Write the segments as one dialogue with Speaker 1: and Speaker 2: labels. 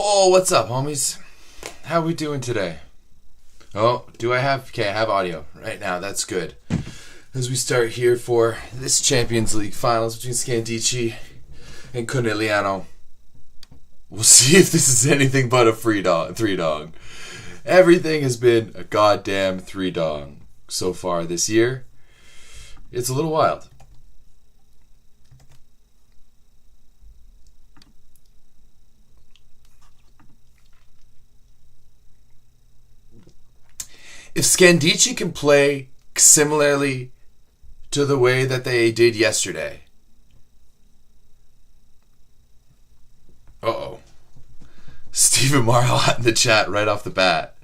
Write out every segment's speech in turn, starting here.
Speaker 1: Oh, what's up, homies? How we doing today? Oh, do I have... Okay, I have audio right now. That's good. As we start here for this Champions League finals between Scandicci and Conegliano. We'll see if this is anything but a three-dong. Everything has been a goddamn three-dong so far this year. It's a little wild. If Scandicci can play similarly to the way that they did yesterday. Uh-oh. Stephen Marhot in the chat right off the bat.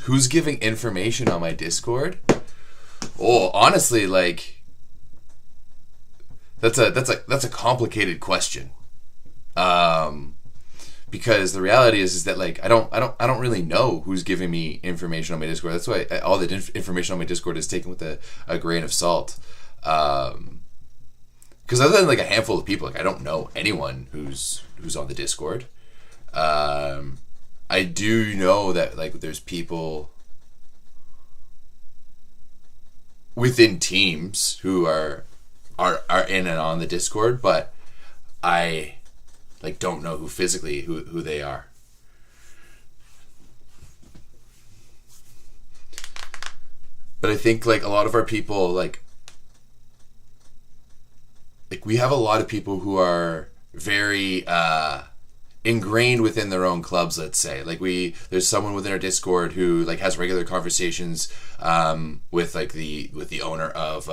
Speaker 1: Who's giving information on my Discord? Oh, honestly, like... That's a complicated question, because the reality is that like I don't really know who's giving me information on my Discord. That's why all the information on my Discord is taken with a grain of salt. Because other than like a handful of people, like I don't know anyone who's on the Discord. I do know that like there's people within teams who are in and on the Discord, but I like don't know who physically who they are. But I think like a lot of our people like we have a lot of people who are very ingrained within their own clubs, let's say. Like there's someone within our Discord who like has regular conversations with like the owner of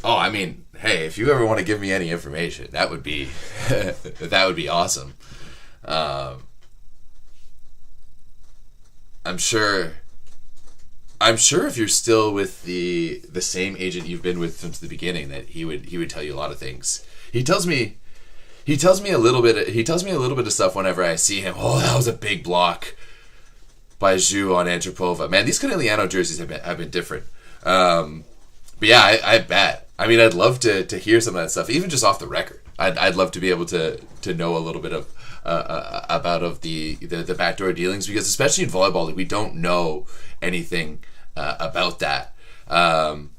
Speaker 1: Oh, I mean, hey, if you ever want to give me any information, that would be that would be awesome. I'm sure if you're still with the same agent you've been with since the beginning, that he would tell you a lot of things. He tells me a little bit of stuff whenever I see him. Oh, that was a big block by Zhu on Antropova. Man, these Conegliano jerseys have been different. But yeah, I bet. I mean, I'd love to hear some of that stuff, even just off the record. I'd love to be able to know a little bit of about the backdoor dealings, because especially in volleyball, like, we don't know anything about that. But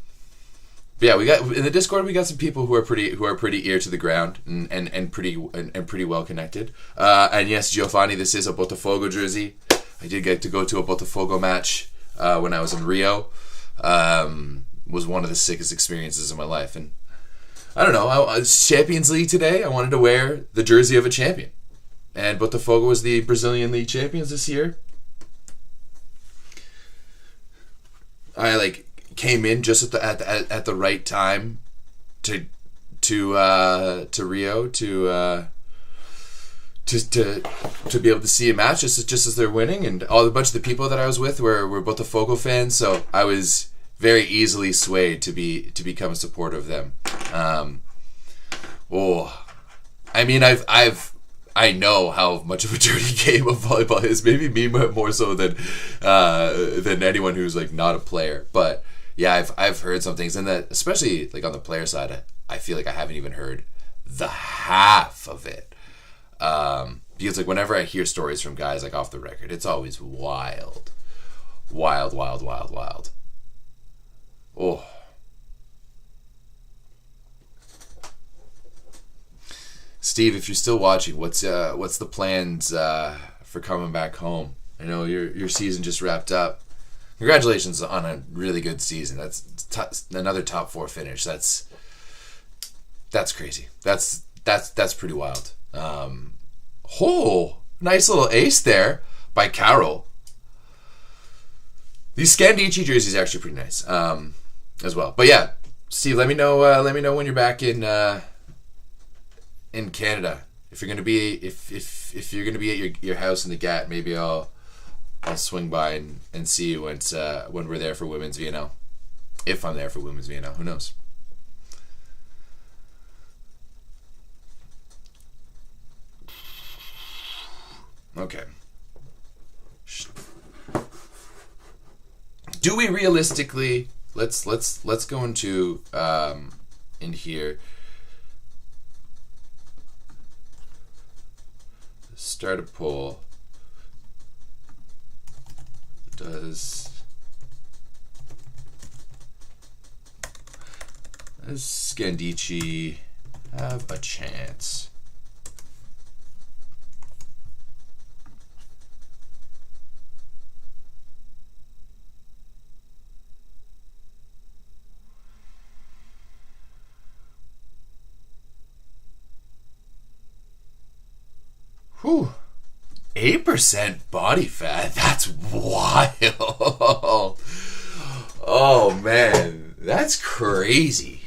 Speaker 1: yeah, we got in the Discord. We got some people who are pretty ear to the ground and pretty well connected. And yes, Giovanni, this is a Botafogo jersey. I did get to go to a Botafogo match when I was in Rio. Was one of the sickest experiences of my life. And I don't know, it's Champions League today. I wanted to wear the jersey of a champion. And Botafogo was the Brazilian League champions this year. I like came in just at the right time to Rio to be able to see a match just as they're winning, and a bunch of the people that I was with were Botafogo fans, so I was very easily swayed to become a supporter of them. I mean, I know how much of a dirty game of volleyball is. Maybe me more so than anyone who's like not a player. But yeah, I've heard some things, and that especially like on the player side, I feel like I haven't even heard the half of it. Because like whenever I hear stories from guys like off the record, it's always wild. Oh. Steve, if you're still watching, what's the plans for coming back home? I know your season just wrapped up. Congratulations on a really good season. That's another top 4 finish. That's crazy. That's pretty wild. Nice little ace there by Carol. These Scandicci jerseys are actually pretty nice. As well. But yeah, Steve, let me know when you're back in Canada. If you're gonna be if you're gonna be at your house in the GAT, maybe I'll swing by and see you when we're there for Women's VNL. If I'm there for Women's VNL, who knows? Okay. Do we realistically? Let's go into in here. Start a poll. Does Scandicci have a chance? Whew. 8% body fat. That's wild. Oh man, that's crazy.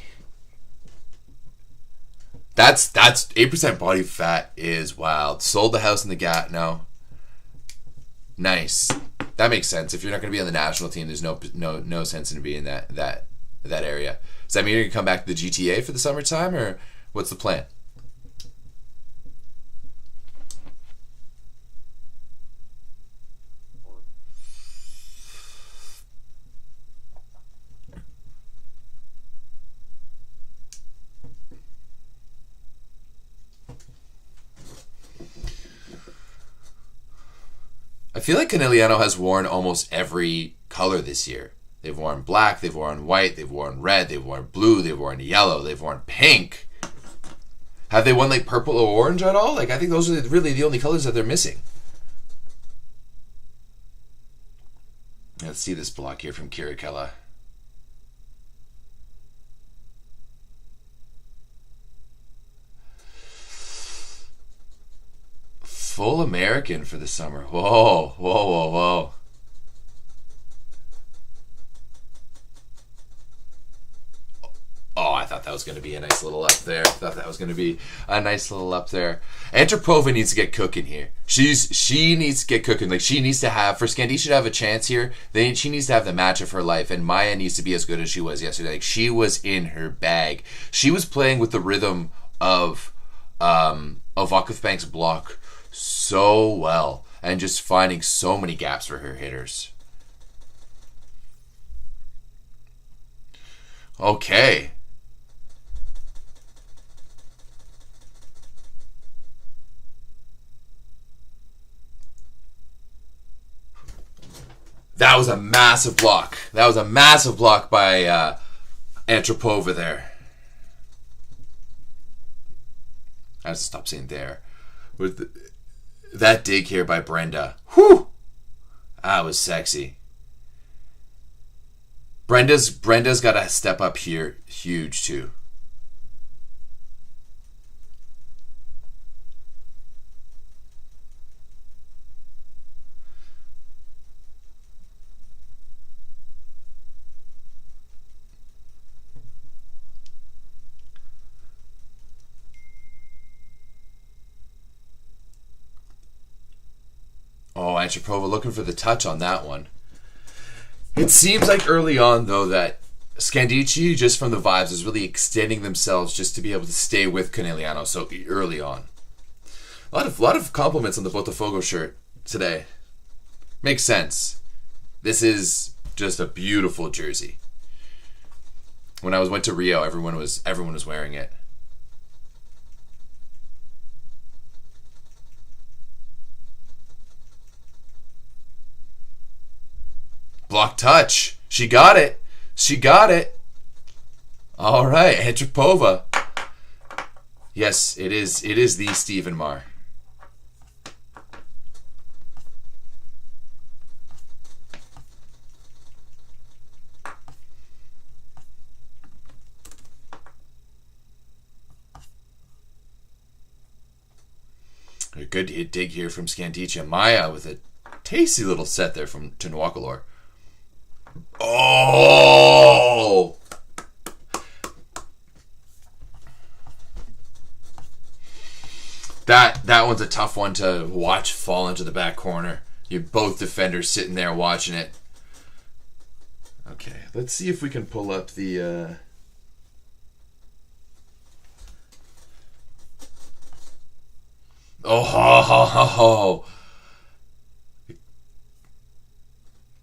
Speaker 1: That's 8% body fat is wild. Sold the house in the Gatineau. Nice. That makes sense. If you're not going to be on the national team, there's no sense in being in that area. Does that mean you're going to come back to the GTA for the summertime, or what's the plan? I feel like Conegliano has worn almost every color this year. They've worn black, they've worn white, they've worn red, they've worn blue, they've worn yellow, they've worn pink. Have they won like purple or orange at all? Like, I think those are really the only colors that they're missing. Let's see this block here from Kirikella. Full American for the summer. Whoa, whoa, whoa, whoa. Oh, I thought that was going to be a nice little up there. Antropova needs to get cooking here. She needs to get cooking. Like, she needs to have, for Scandicci to have a chance here, then she needs to have the match of her life. And Maya needs to be as good as she was yesterday. Like, she was in her bag. She was playing with the rhythm of Akufbank's block so well, and just finding so many gaps for her hitters. Okay. That was a massive block. That was a massive block by Antropova there. I have to stop saying there. With that dig here by Brenda. Whew! That was sexy. Brenda's got to step up here huge too. Oh, Antropova looking for the touch on that one. It seems like early on, though, that Scandicci, just from the vibes, is really extending themselves just to be able to stay with Conegliano so early on. A lot of compliments on the Botafogo shirt today. Makes sense. This is just a beautiful jersey. When I went to Rio, everyone was wearing it. Block touch. She got it. All right, Antropova. Yes, it is the Stephen Marr. A good hit dig here from Scandicci. Maya with a tasty little set there from Tunuakalor. Oh! That one's a tough one to watch fall into the back corner. You both defenders sitting there watching it. Okay, let's see if we can pull up the Oh, ho, ho, ho, ho.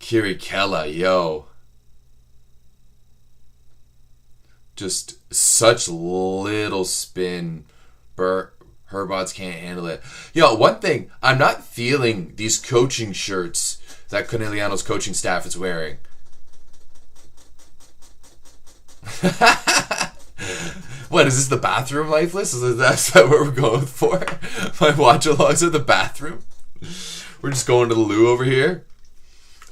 Speaker 1: Kirikella, yo. Just such little spin. Herbots can't handle it. Yo, one thing, I'm not feeling these coaching shirts that Conegliano's coaching staff is wearing. What, is this the bathroom lifeless? Is that what we're going for? My watch-alongs are the bathroom? We're just going to the loo over here?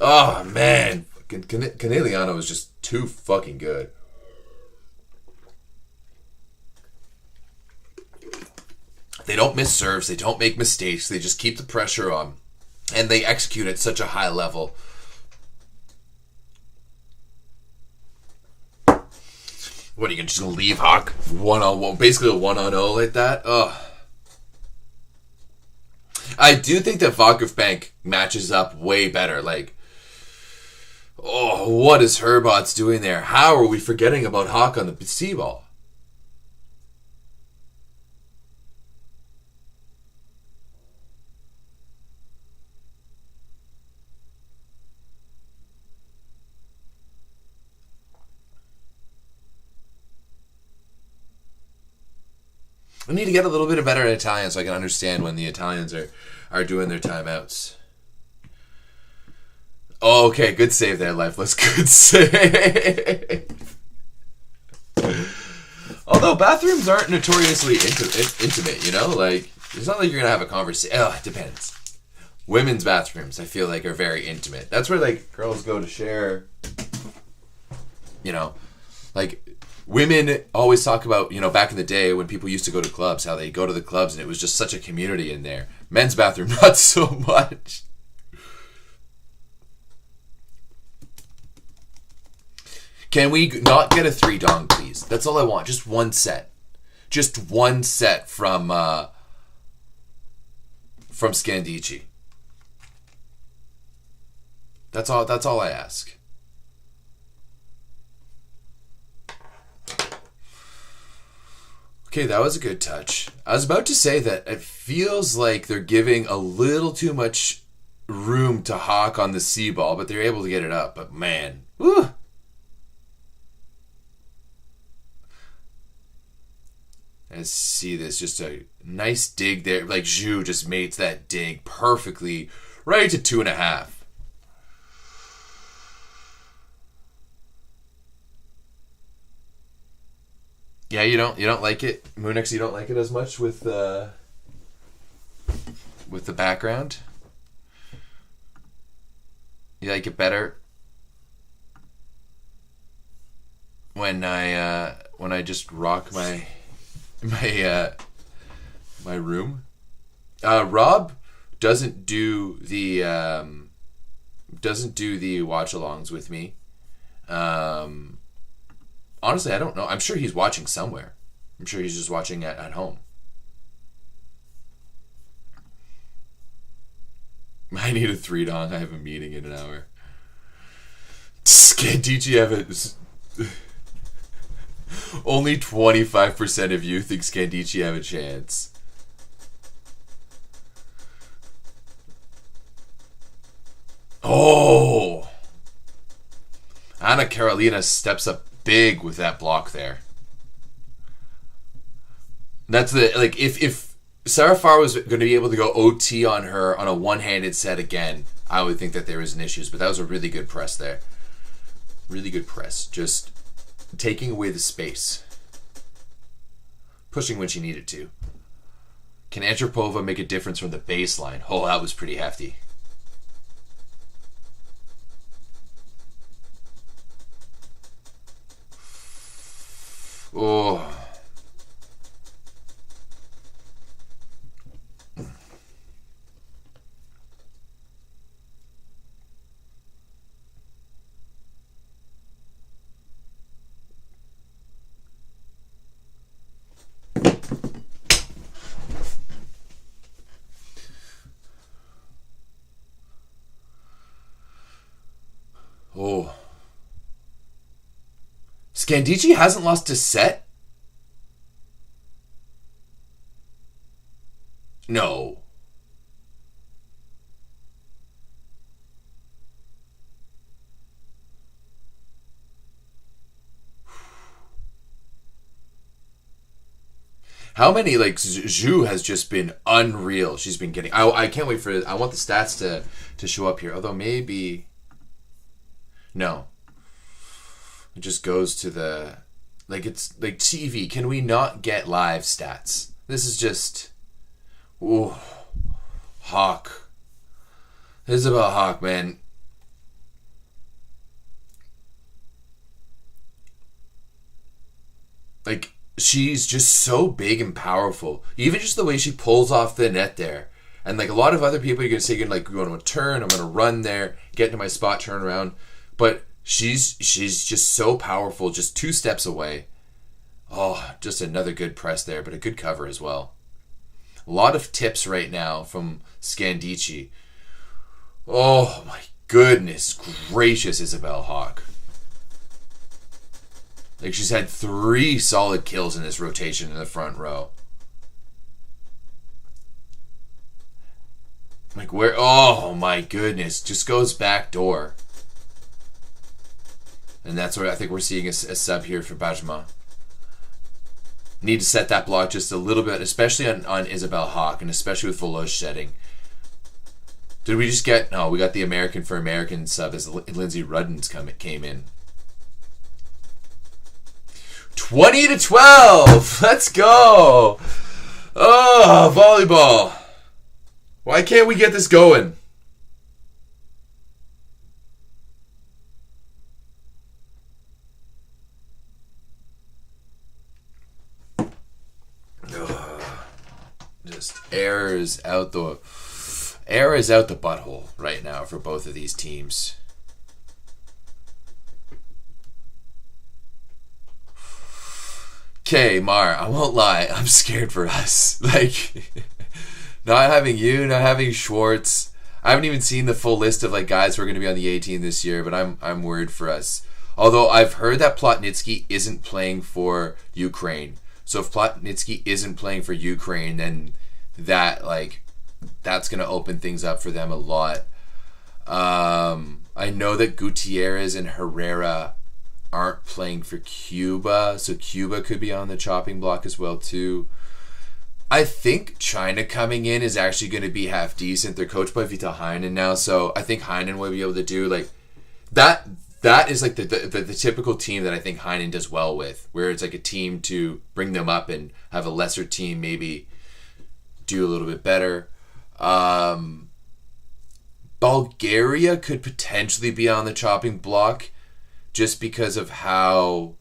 Speaker 1: Oh, man. Conegliano is just too fucking good. They don't miss serves. They don't make mistakes. They just keep the pressure on. And they execute at such a high level. What, are you just going to leave Hawk one-on-one, basically a one-on-0 like that? Ugh. I do think that Vakuf Bank matches up way better. Like, oh, what is Herbots doing there? How are we forgetting about Hawk on the C-ball? I need to get a little bit better at Italian so I can understand when the Italians are doing their timeouts. Oh, okay, good save there, Lifeless. Good save. Although bathrooms aren't notoriously intimate, you know? Like, it's not like you're going to have a conversation. Oh, it depends. Women's bathrooms, I feel like, are very intimate. That's where, like, girls go to share, you know, like... Women always talk about, you know, back in the day when people used to go to clubs, how they go to the clubs and it was just such a community in there. Men's bathroom, not so much. Can we not get a 3-dong, please? That's all I want. Just one set. Just one set from Scandicci. That's all I ask. Okay, that was a good touch. I was about to say that it feels like they're giving a little too much room to Hawk on the C-ball, but they're able to get it up. But man, woo! I see this, just a nice dig there. Like Zhu just mates that dig perfectly right to 2.5. Yeah, you don't like it, Moonix. You don't like it as much with the background. You like it better when I just rock my room. Rob doesn't do the watch-alongs with me. Honestly, I don't know. I'm sure he's watching somewhere. I'm sure he's just watching at home. I need a 3-dong. I have a meeting in an hour. Scandicci have it. Only 25% of you think Scandicci have a chance. Oh! Anna Carolina steps up big with that block there. That's the, like, if Sarah Farr was going to be able to go OT on her on a one-handed set again, I would think that there was an issue. But that was a really good press there. Really good press. Just taking away the space. Pushing when she needed to. Can Antropova make a difference from the baseline? Oh, that was pretty hefty. Oh. Oh. Scandicci hasn't lost a set? No. How many, like, Zhu has just been unreal. She's been getting... I can't wait for... I want the stats to show up here. Although maybe... No. It just goes to the... Like, it's... Like, TV. Can we not get live stats? This is just... Ooh. Hawk. This is about Hawk, man. Like... She's just so big and powerful. Even just the way she pulls off the net there. And like a lot of other people, you're going to say, like, you want to turn, I'm going to run there, get into my spot, turn around. But she's just so powerful, just 2 steps away. Oh, just another good press there, but a good cover as well. A lot of tips right now from Scandicci. Oh my goodness gracious, Isabelle Hawk. Like, she's had 3 solid kills in this rotation in the front row. Like, where... Oh, my goodness. Just goes back door. And that's where I think we're seeing a sub here for Bajma. Need to set that block just a little bit, especially on Isabelle Hawk, and especially with Vologe setting. Did we just get... No, we got the American for American sub as Lindsay Rudden's came in. 20-12. Let's go. Oh, volleyball. Why can't we get this going? Just errors out the butthole right now for both of these teams. Okay, Mar, I won't lie, I'm scared for us. Like, not having you, not having Schwartz. I haven't even seen the full list of like guys who are going to be on the 18 this year, but I'm worried for us. Although I've heard that Plotnitsky isn't playing for Ukraine. So if Plotnitsky isn't playing for Ukraine, then that's going to open things up for them a lot. I know that Gutierrez and Herrera aren't playing for Cuba, so Cuba could be on the chopping block as well too. I think China coming in is actually going to be half decent. They're coached by Vita Heinen now, so I think Heinen will be able to do like that. That is like the typical team that I think Heinen does well with, where it's like a team to bring them up and have a lesser team maybe do a little bit better. Bulgaria could potentially be on the chopping block just because of how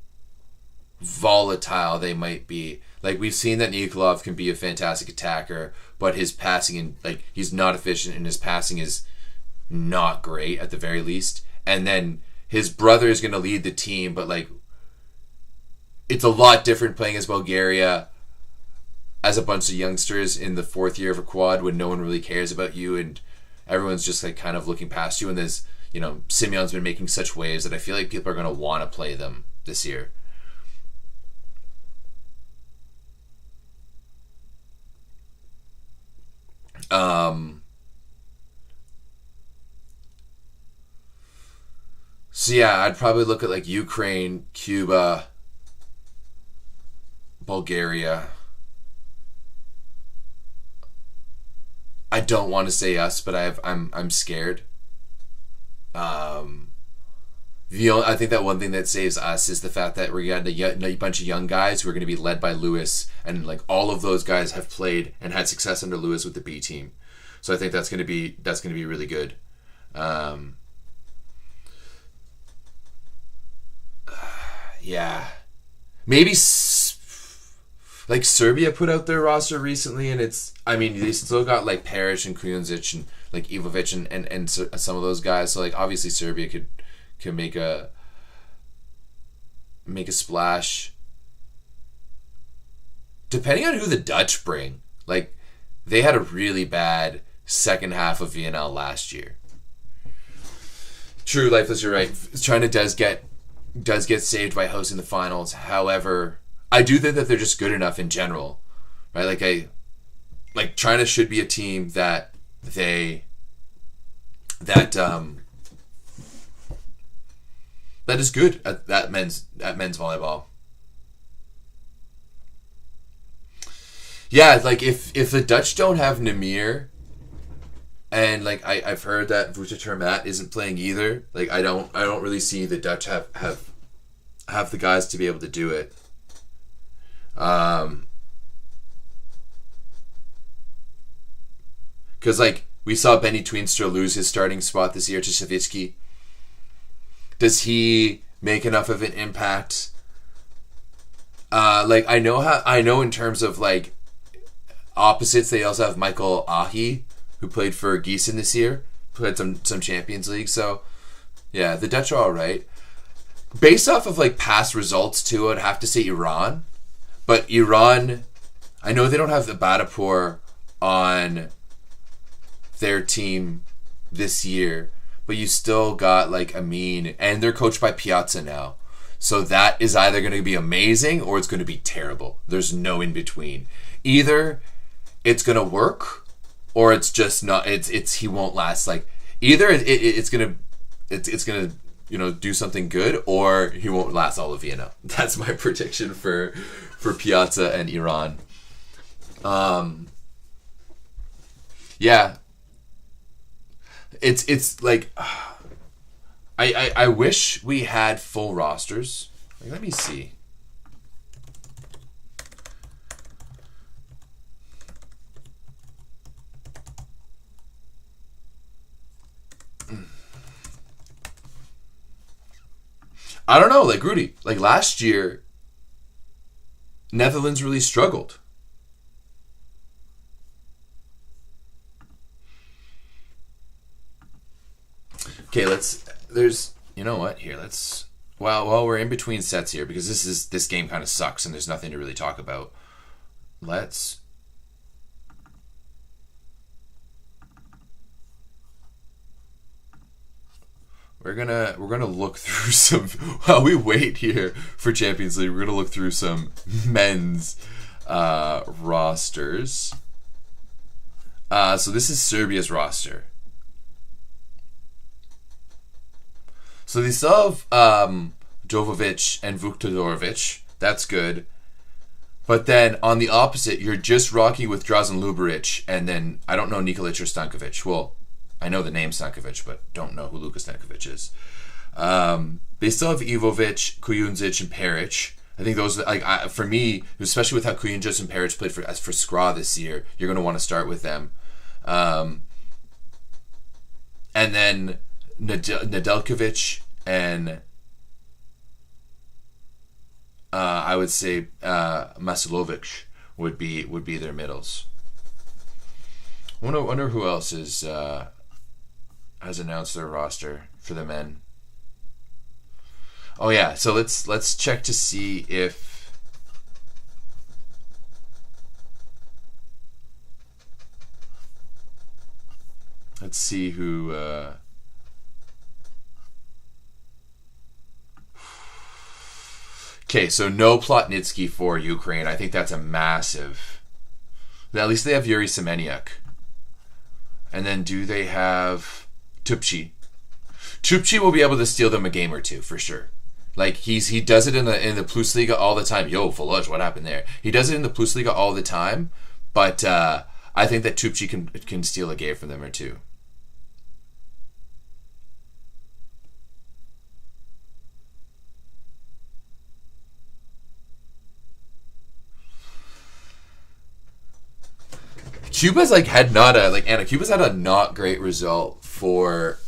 Speaker 1: volatile they might be. Like, we've seen that Nikolov can be a fantastic attacker, but his passing, and like, he's not efficient and his passing is not great at the very least. And then his brother is going to lead the team, but like, it's a lot different playing as Bulgaria as a bunch of youngsters in the 4th year of a quad when no one really cares about you and everyone's just like kind of looking past you. And there's, you know, Simeon's been making such waves that I feel like people are going to want to play them this year. So yeah, I'd probably look at like Ukraine, Cuba, Bulgaria. I don't want to say us, but I'm scared. I think that one thing that saves us is the fact that we got a bunch of young guys who are going to be led by Lewis, and like all of those guys have played and had success under Lewis with the B team. So I think that's going to be really good. Yeah, maybe like Serbia put out their roster recently, and it's, I mean, they still got like Peric and Kujundžić and like Ivovic and some of those guys. So like obviously Serbia could make a splash. Depending on who the Dutch bring, like they had a really bad second half of VNL last year. True, Lifeless, you're right. China does get saved by hosting the finals. However, I do think that they're just good enough in general, right? Like China should be a team that is good at men's volleyball. Yeah, like if the Dutch don't have Namir, and like I've heard that Vucetich Matt isn't playing either. Like I don't really see the Dutch have the guys to be able to do it. Because like we saw Benny Tweenstra lose his starting spot this year to Savitsky. Does he make enough of an impact? Like I know in terms of like opposites, they also have Michael Ahi, who played for Gießen this year, played some Champions League. So yeah, the Dutch are all right. Based off of like past results too, I'd have to say Iran. But Iran, I know they don't have the Badapur on their team this year, but you still got like Amin, and they're coached by Piazza now. So that is either going to be amazing or it's going to be terrible. There's no in between. Either it's going to work or it's just not. It's he won't last. Like either it's going to do something good, or he won't last all of Vienna. That's my prediction for Piazza and Iran. Yeah. It's like I wish we had full rosters. Like, let me see. I don't know, like Rudy, like last year Netherlands really struggled. Okay, you know what? Here, while we're in between sets here, because this game kind of sucks and there's nothing to really talk about. We're gonna look through some while we wait here for Champions League. We're gonna look through some men's rosters. So this is Serbia's roster. So they still have Jovovic and Vuktodorovic. That's good. But then on the opposite, you're just rocking with Drazen Luberic, and then I don't know Nikolic or Stankovic. Well, I know the name Stankovic, but don't know who Luka Stankovic is. They still have Ivovic, Kujundžić, and Peric. I think those, for me, especially with how Kujundžić and Peric played for Skra this year, you're going to want to start with them. And then Nedeljkovic and I would say Masilovic would be their middles. Wonder who else has announced their roster for the men. Oh yeah, so let's check to see if let's see who okay, so no Plotnitsky for Ukraine. I think that's a massive. At least they have Yuri Semeniuk. And then do they have Tupci? Tupci will be able to steal them a game or two for sure. Like he does it in the Plus Liga all the time. Yo, Voloj, what happened there? He does it in the Plus Liga all the time, but I think that Tupci can steal a game from them or two. Cuba's had Cuba's had a not great result for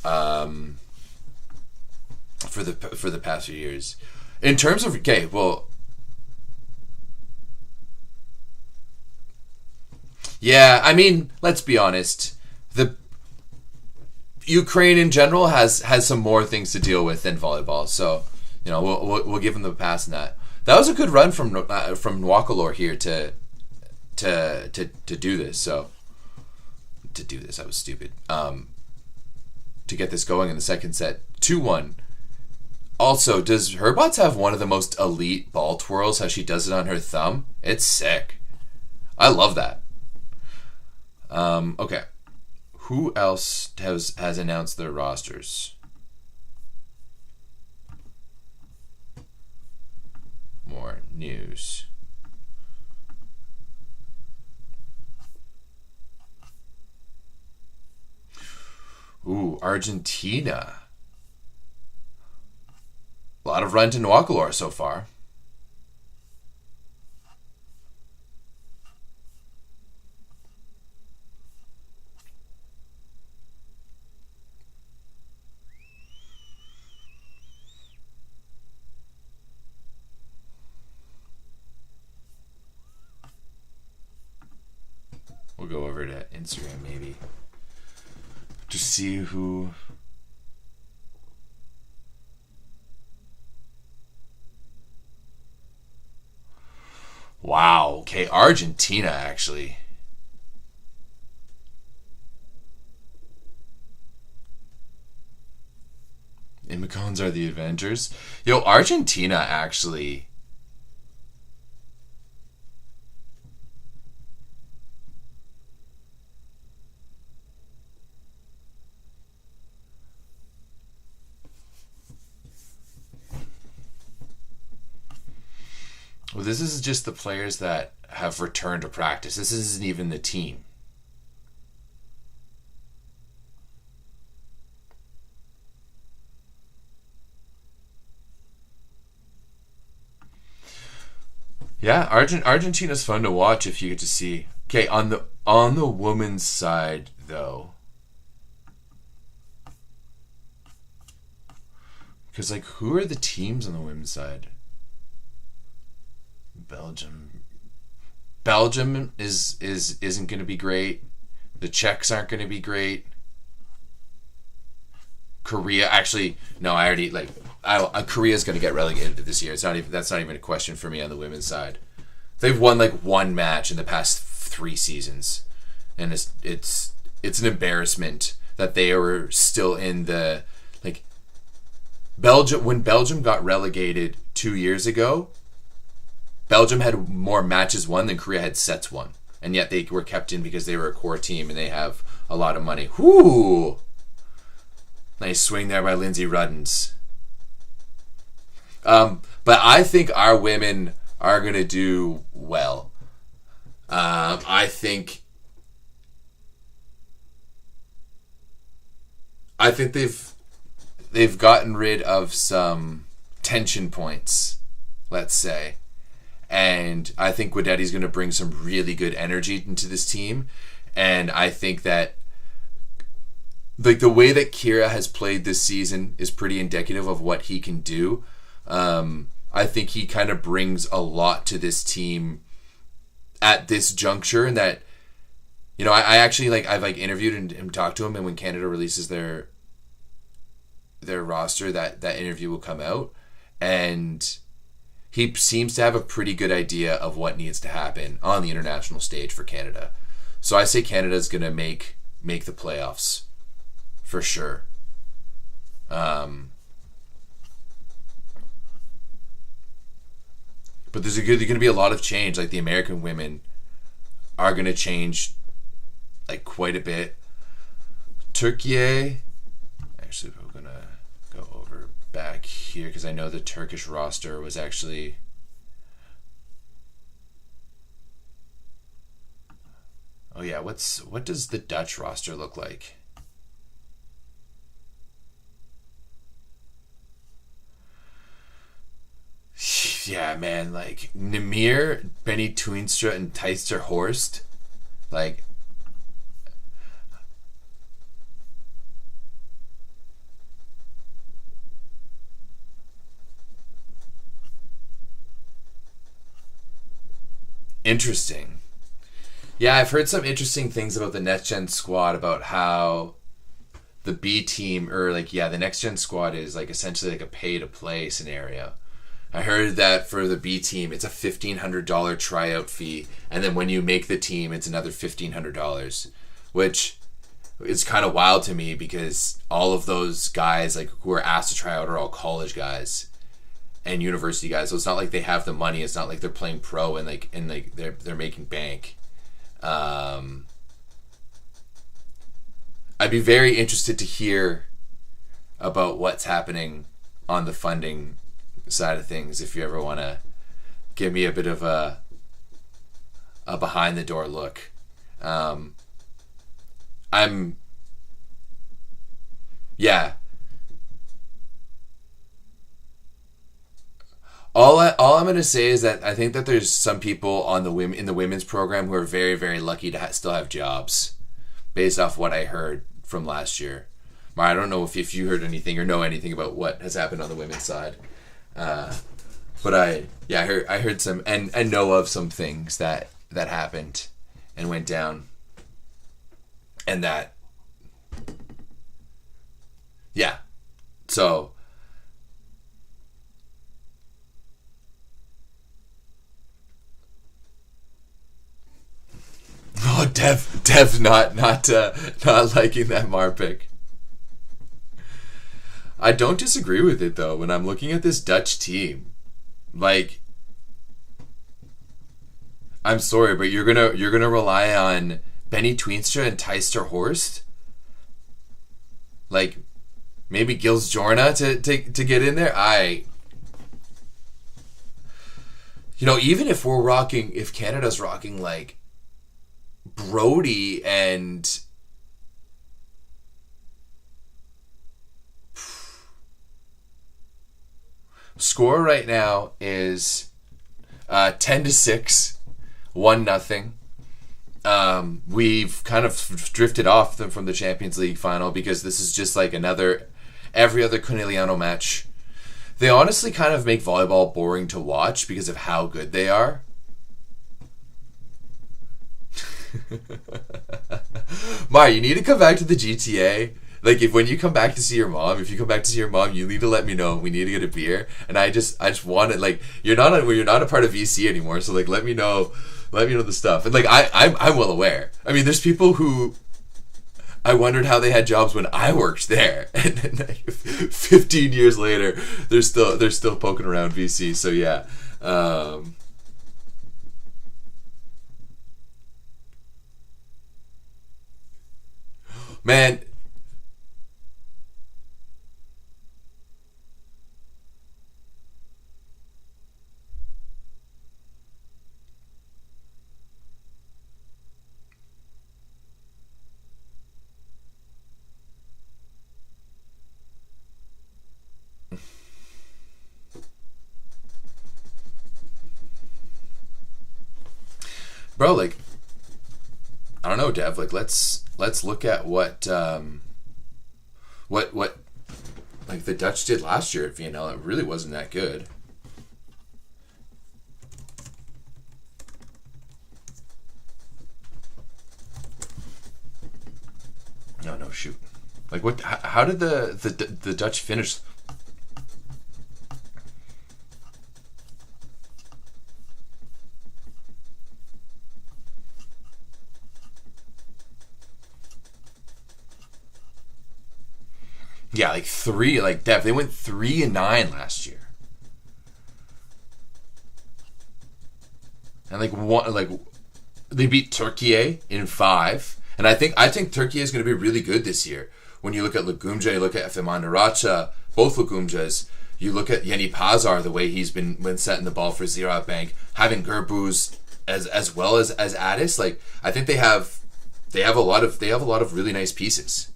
Speaker 1: the past few years. In terms of yeah, I mean, let's be honest. The Ukraine in general has some more things to deal with than volleyball, so we'll give them the pass in that. That was a good run from Wakalor here to do this. So to do this, I was stupid. To get this going in the second set, 2-1. Also, does Herbots have one of the most elite ball twirls? How she does it on her thumb? It's sick. I love that. Okay. Who else has announced their rosters? More news. Ooh, Argentina. A lot of run to Nwakalor so far. We'll go over to Instagram maybe to see who. Wow. Okay, Argentina actually. Imicons are the Avengers. Yo, Argentina actually. Well, this is just the players that have returned to practice. This isn't even the team. Yeah, Argentina's fun to watch if you get to see. Okay, on the women's side though, because like who are the teams on the women's side? Belgium isn't going to be great. The Czechs aren't going to be great. Korea, actually, no, I already like. Korea's going to get relegated this year. That's not even a question for me on the women's side. They've won like one match in the past 3 seasons, and it's an embarrassment that they are still in the like. Belgium, when Belgium got relegated 2 years ago, Belgium had more matches won than Korea had sets won, and yet they were kept in because they were a core team and they have a lot of money. Whoo! Nice swing there by Lindsay Ruddens. But I think our women are going to do well. I think they've gotten rid of some tension points, let's say. And I think Guidetti's going to bring some really good energy into this team. And I think that like the way that Kira has played this season is pretty indicative of what he can do. I think he kind of brings a lot to this team at this juncture, and that, you know, I actually like I've like interviewed and talked to him, and when Canada releases their roster, that interview will come out, and he seems to have a pretty good idea of what needs to happen on the international stage for Canada. So I say Canada's going to make the playoffs for sure. But there's going to be a lot of change. Like the American women are going to change like quite a bit. Turkey, actually we're going to go over back here because I know the Turkish roster was actually oh yeah, what does the Dutch roster look like? Yeah, man, like Nemir, Benny Toenstra, and Teister Horst, like interesting. Yeah, I've heard some interesting things about the Next Gen squad, about how the B team, or like, yeah, the Next Gen squad is like essentially like a pay to play scenario. I heard that for the B team, it's a $1,500 tryout fee, and then when you make the team, it's another $1,500, which is kind of wild to me because all of those guys like who are asked to try out are all college guys and university guys. So it's not like they have the money. It's not like they're playing pro and they're making bank. I'd be very interested to hear about what's happening on the funding side of things if you ever want to give me a bit of a behind the door look. I'm Yeah. All I'm gonna say is that I think that there's some people on the women in the women's program who are very very lucky to still have jobs, based off what I heard from last year. I don't know if you heard anything or know anything about what has happened on the women's side, but I heard some and know of some things that happened and went down, and that yeah, so oh, Dev, not liking that Mar pick. I don't disagree with it though. When I'm looking at this Dutch team, like, I'm sorry, but you're gonna rely on Benny Tweenstra and Tyster Horst, like maybe Gils Jorna to get in there. Even if Canada's rocking like Brody and score right now is 10-6, 1-0. We've kind of drifted off from the Champions League final because this is just like every other Conegliano match. They honestly kind of make volleyball boring to watch because of how good they are. Mar, you need to come back to the GTA. Like, when you come back to see your mom, you need to let me know. We need to get a beer, and I just want it. Like, you're not a part of VC anymore, so like let me know the stuff. And like I'm well aware. I mean, there's people who I wondered how they had jobs when I worked there, and then like, 15 years later, they're still poking around VC. So yeah. Man, bro, like, I don't know, Dev. Like, let's look at what like the Dutch did last year at VNL. It really wasn't that good. No, shoot. Like, what? How did the Dutch finish? Yeah, like three, like Dev. They went 3-9 last year, and like one, like they beat Turkey in 5, and I think Turkey is going to be really good this year. When you look at Lagumja, you look at Efemanda Racha, both Lagumjas. You look at Yeni Pazar, the way he's been setting the ball for Ziraat Bank, having Gerbuz as well as Addis. Like, I think they have a lot of really nice pieces.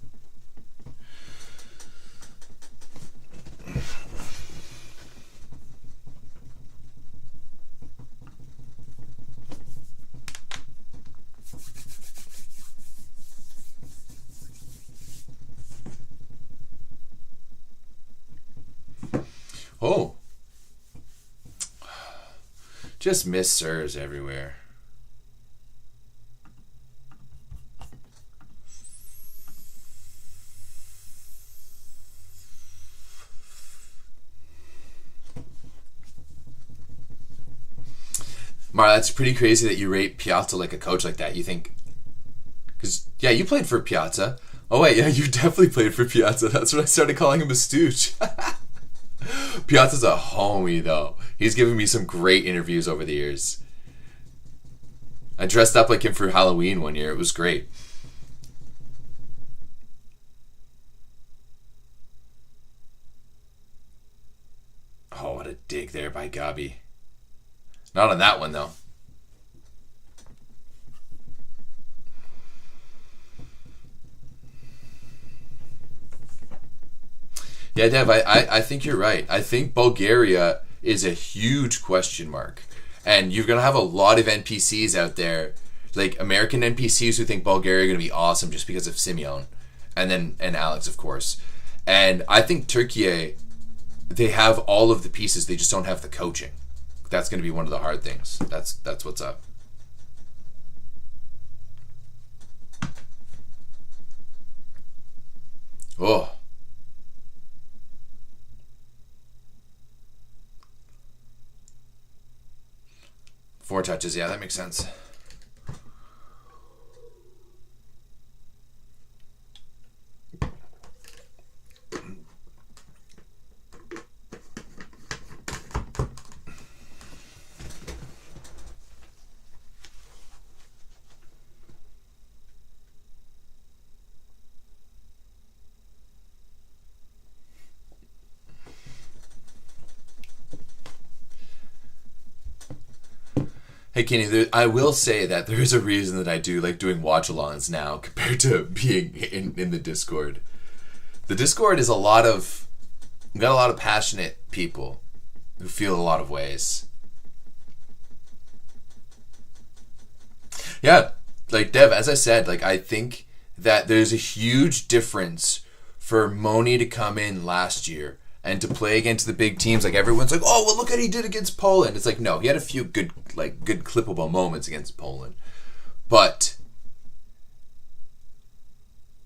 Speaker 1: Oh, just miss serves everywhere. Mara, that's pretty crazy that you rate Piazza like a coach like that. You think, because yeah, you played for Piazza. Oh wait, yeah, you definitely played for Piazza. That's when I started calling him a stooge. Piazza's a homie though. He's given me some great interviews over the years. I dressed up like him for Halloween one year. It was great. Oh, what a dig there by Gabi. Not on that one though. Yeah, Dev, I think you're right. I think Bulgaria is a huge question mark. And you're going to have a lot of NPCs out there, like American NPCs who think Bulgaria are going to be awesome just because of Simeon. And Alex, of course. And I think Turkey, they have all of the pieces. They just don't have the coaching. That's going to be one of the hard things. That's what's up. Oh. 4 touches. Yeah, that makes sense. Hey, Kenny, I will say that there is a reason that I do like doing watch-alongs now compared to being in the Discord. The Discord is got a lot of passionate people who feel a lot of ways. Yeah, like Dev, as I said, like I think that there's a huge difference for Moni to come in last year and to play against the big teams. Like everyone's like, oh well, look what he did against Poland. It's like, no, he had a few good clippable moments against Poland, but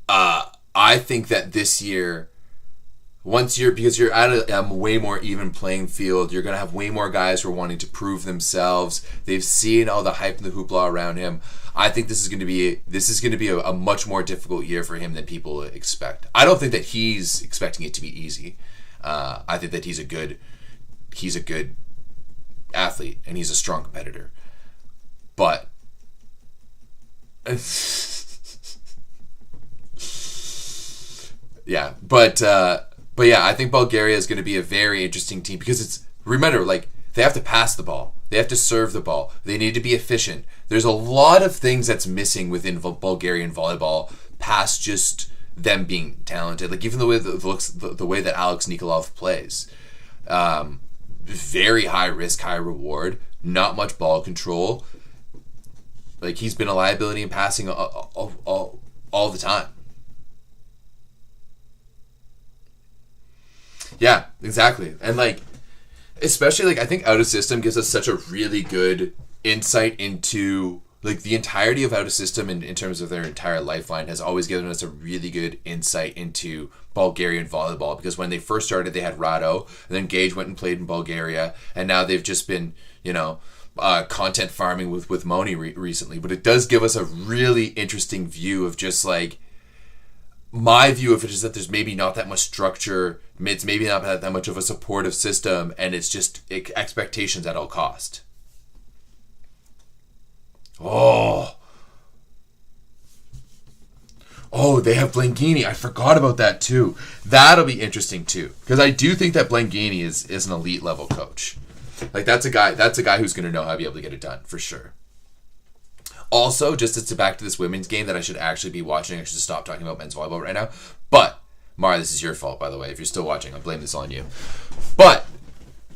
Speaker 1: I think that this year, because you're at a way more even playing field, you're gonna have way more guys who are wanting to prove themselves. They've seen all the hype and the hoopla around him. I think this is going to be a much more difficult year for him than people expect. I don't think that he's expecting it to be easy. I think that he's a good athlete and he's a strong competitor. But yeah, but yeah, I think Bulgaria is going to be a very interesting team because remember, like, they have to pass the ball. They have to serve the ball. They need to be efficient. There's a lot of things that's missing within Bulgarian volleyball past just them being talented. Like even the way that Alex Nikolov plays, very high risk, high reward. Not much ball control. Like he's been a liability in passing all the time. Yeah, exactly. And like, especially like I think Out of System gives us such a really good insight into like the entirety of Out of System in terms of their entire lifeline has always given us a really good insight into Bulgarian volleyball, because when they first started they had Rado, and then Gage went and played in Bulgaria, and now they've just been, content farming with Moni recently. But it does give us a really interesting view of just like, my view of it is that there's maybe not that much structure, it's maybe not that much of a supportive system, and it's just expectations at all cost. Oh, they have Blangini. I forgot about that too. That'll be interesting too, because I do think that Blangini is an elite level coach. Like that's a guy who's going to know how to be able to get it done for sure. Also, just to back to this women's game that I should actually be watching. I should stop talking about men's volleyball right now. But Mara, this is your fault, by the way. If you're still watching, I blame this on you. But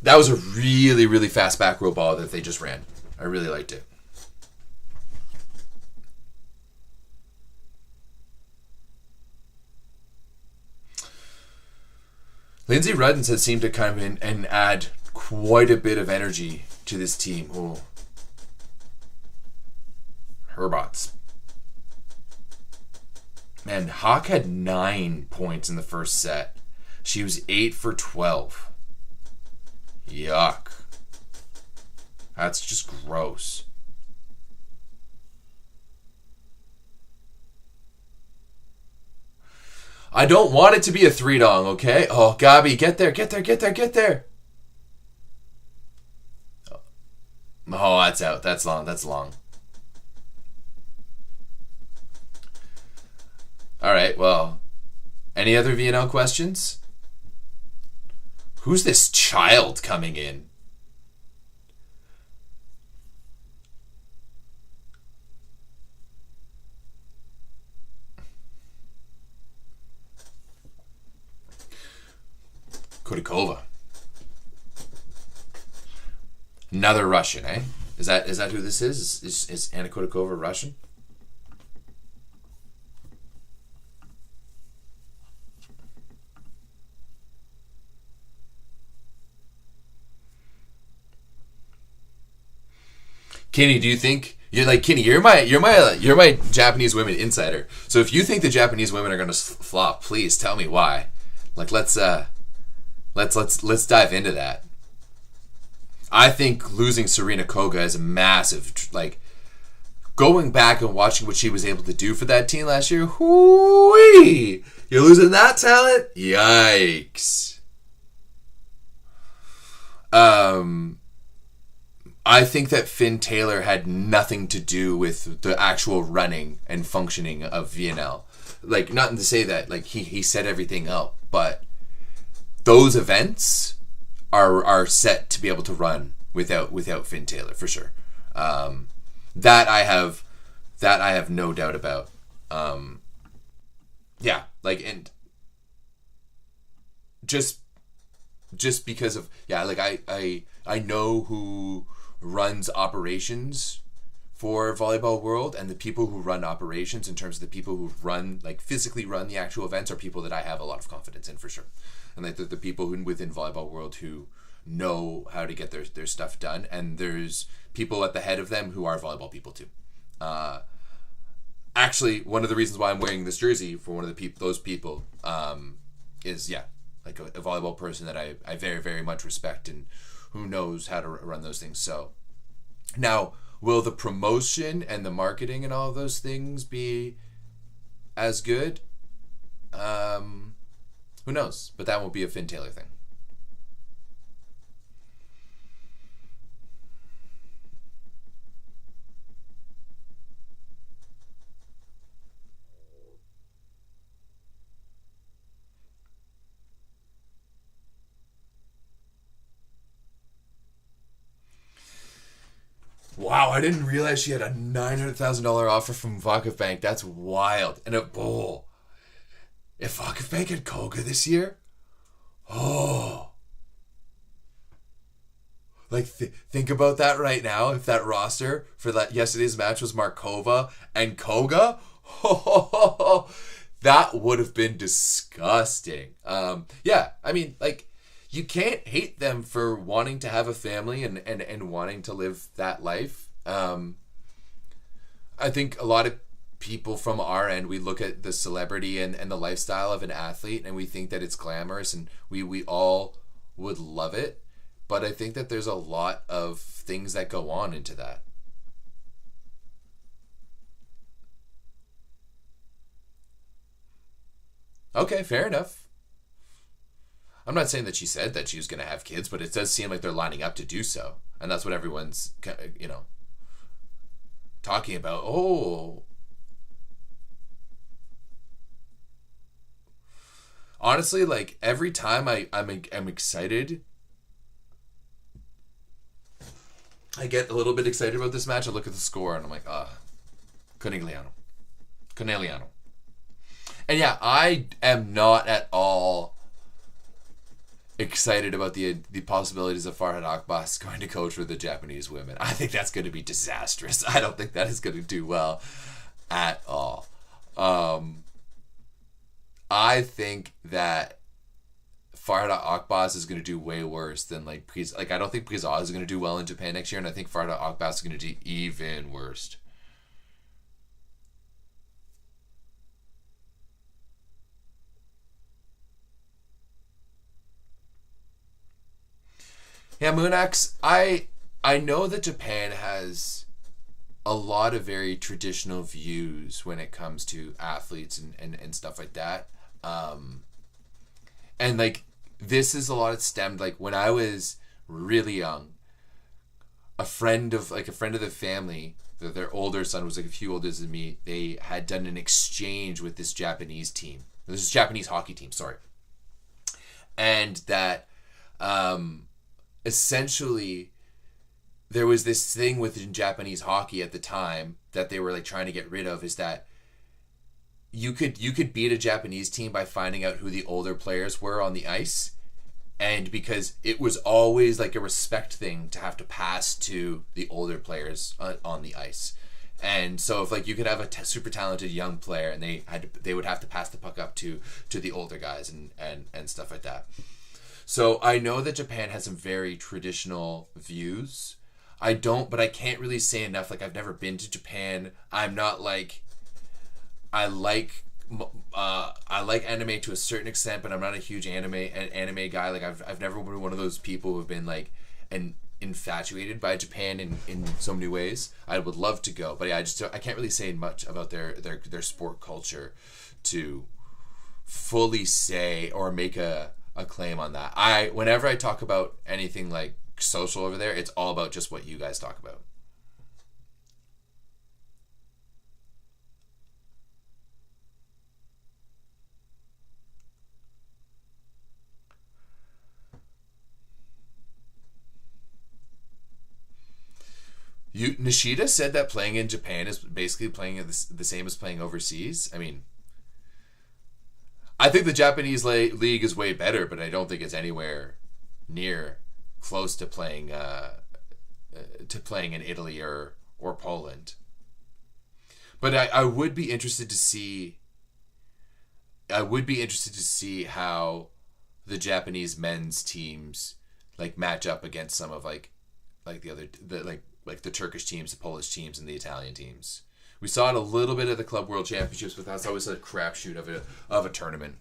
Speaker 1: that was a really, really fast back row ball that they just ran. I really liked it. Lindsay Ruddens has seemed to come in and add quite a bit of energy to this team. Oh. Herbots. Man, Hawk had 9 points in the first set. She was 8 for 12. Yuck. That's just gross. I don't want it to be a 3-dong, okay? Oh, Gabi, get there. Oh, that's out. That's long. All right, well, any other VNL questions? Who's this child coming in? Kodakova. Another Russian, eh? Is that who this is? Is Anna Kodakova Russian? Kenny, do you think you're like Kenny? You're my Japanese women insider. So if you think the Japanese women are gonna flop, please tell me why. Like let's dive into that. I think losing Serena Koga is a massive, like, going back and watching what she was able to do for that team last year. Hoo-wee! You're losing that talent? Yikes. I think that Finn Taylor had nothing to do with the actual running and functioning of VNL. Like, not to say that, like, he set everything up, but those events are set to be able to run without Finn Taylor for sure. That I have no doubt about. Yeah, like, and just because of, yeah, like I know who runs operations for Volleyball World, and the people who run operations in terms of the people who run, like, physically run the actual events are people that I have a lot of confidence in for sure. And like the people who within Volleyball World who know how to get their stuff done, and there's people at the head of them who are volleyball people too. Actually, one of the reasons why I'm wearing this jersey for one of those people is, yeah, like a volleyball person that I very, very much respect and who knows how to run those things. So now, will the promotion and the marketing and all of those things be as good? Who knows? But that won't be a Finn Taylor thing. Wow, I didn't realize she had a $900,000 offer from Vakif. That's wild. And a bull. If Vakif had Koga this year, oh. Like, think about that right now. If that roster for that yesterday's match was Markova and Koga, that would have been disgusting. Yeah, I mean, like, you can't hate them for wanting to have a family and wanting to live that life. I think a lot of people from our end, we look at the celebrity and the lifestyle of an athlete and we think that it's glamorous and we all would love it. But I think that there's a lot of things that go on into that. Okay, fair enough. I'm not saying that she said that she was going to have kids, but it does seem like they're lining up to do so. And that's what everyone's, talking about. Oh. Honestly, like, every time I'm excited, I get a little bit excited about this match. I look at the score and I'm like, Conegliano. And yeah, I am not at all excited about the possibilities of Farhad Akbas going to coach for the Japanese women. I think that's going to be disastrous. I don't think that is going to do well at all. I think that Farhad Akbas is going to do way worse than I don't think Prizaz is going to do well in Japan next year, and I think Farhad Akbas is going to do even worse. Yeah, Moonax, I know that Japan has a lot of very traditional views when it comes to athletes and stuff like that. And like, this is a lot of stemmed, like, when I was really young, a friend of the family, their older son was like a few older than me, they had done an exchange with this Japanese team. This is Japanese hockey team, sorry. And that, essentially, there was this thing within Japanese hockey at the time that they were like trying to get rid of, is that you could beat a Japanese team by finding out who the older players were on the ice, And because it was always like a respect thing to have to pass to the older players on the ice. And so if like you could have a super talented young player and they would have to pass the puck up to the older guys and stuff like that. So I know that Japan has some very traditional views. But I can't really say enough. Like, I've never been to Japan. I'm not like, I like anime to a certain extent, but I'm not a huge anime guy. Like, I've never been one of those people who've been like infatuated by Japan in so many ways. I would love to go, but yeah, I can't really say much about their sport culture to fully say or make a claim on that. Whenever I talk about anything like social over there, it's all about just what you guys talk about. Nishida said that playing in Japan is basically playing the same as playing overseas. I mean, I think the Japanese league is way better, but I don't think it's anywhere near close to playing in Italy or Poland. But I would be interested to see. I would be interested to see how the Japanese men's teams like match up against some of like the Turkish teams, the Polish teams, and the Italian teams. We saw it a little bit at the Club World Championships, but that's always a crapshoot of a tournament.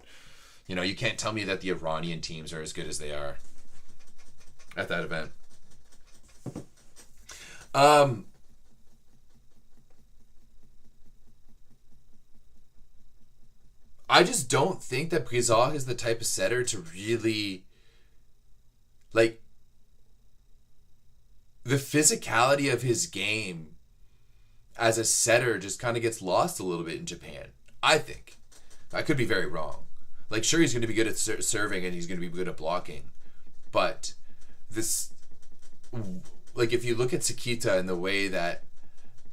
Speaker 1: You know, you can't tell me that the Iranian teams are as good as they are at that event. I just don't think that Brizard is the type of setter to really like the physicality of his game as a setter just kind of gets lost a little bit in Japan. I think. I could be very wrong. Like, sure, he's going to be good at serving and he's going to be good at blocking. But this, like, if you look at Sakita and the way that,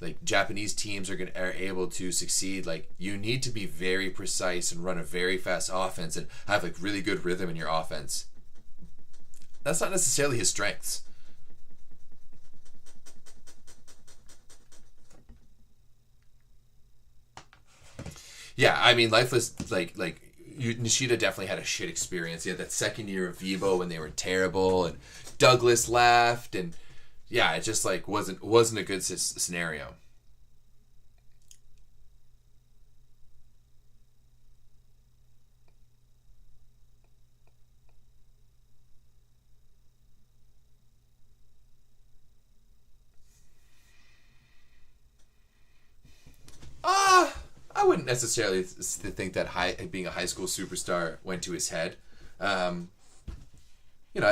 Speaker 1: like, Japanese teams are able to succeed, like, you need to be very precise and run a very fast offense and have, like, really good rhythm in your offense. That's not necessarily his strengths. Yeah, I mean, Lifeless, Nishida definitely had a shit experience. He had that second year of Vivo when they were terrible, and Douglas left, and yeah, it just like wasn't a good scenario. I wouldn't necessarily think that being a high school superstar went to his head. I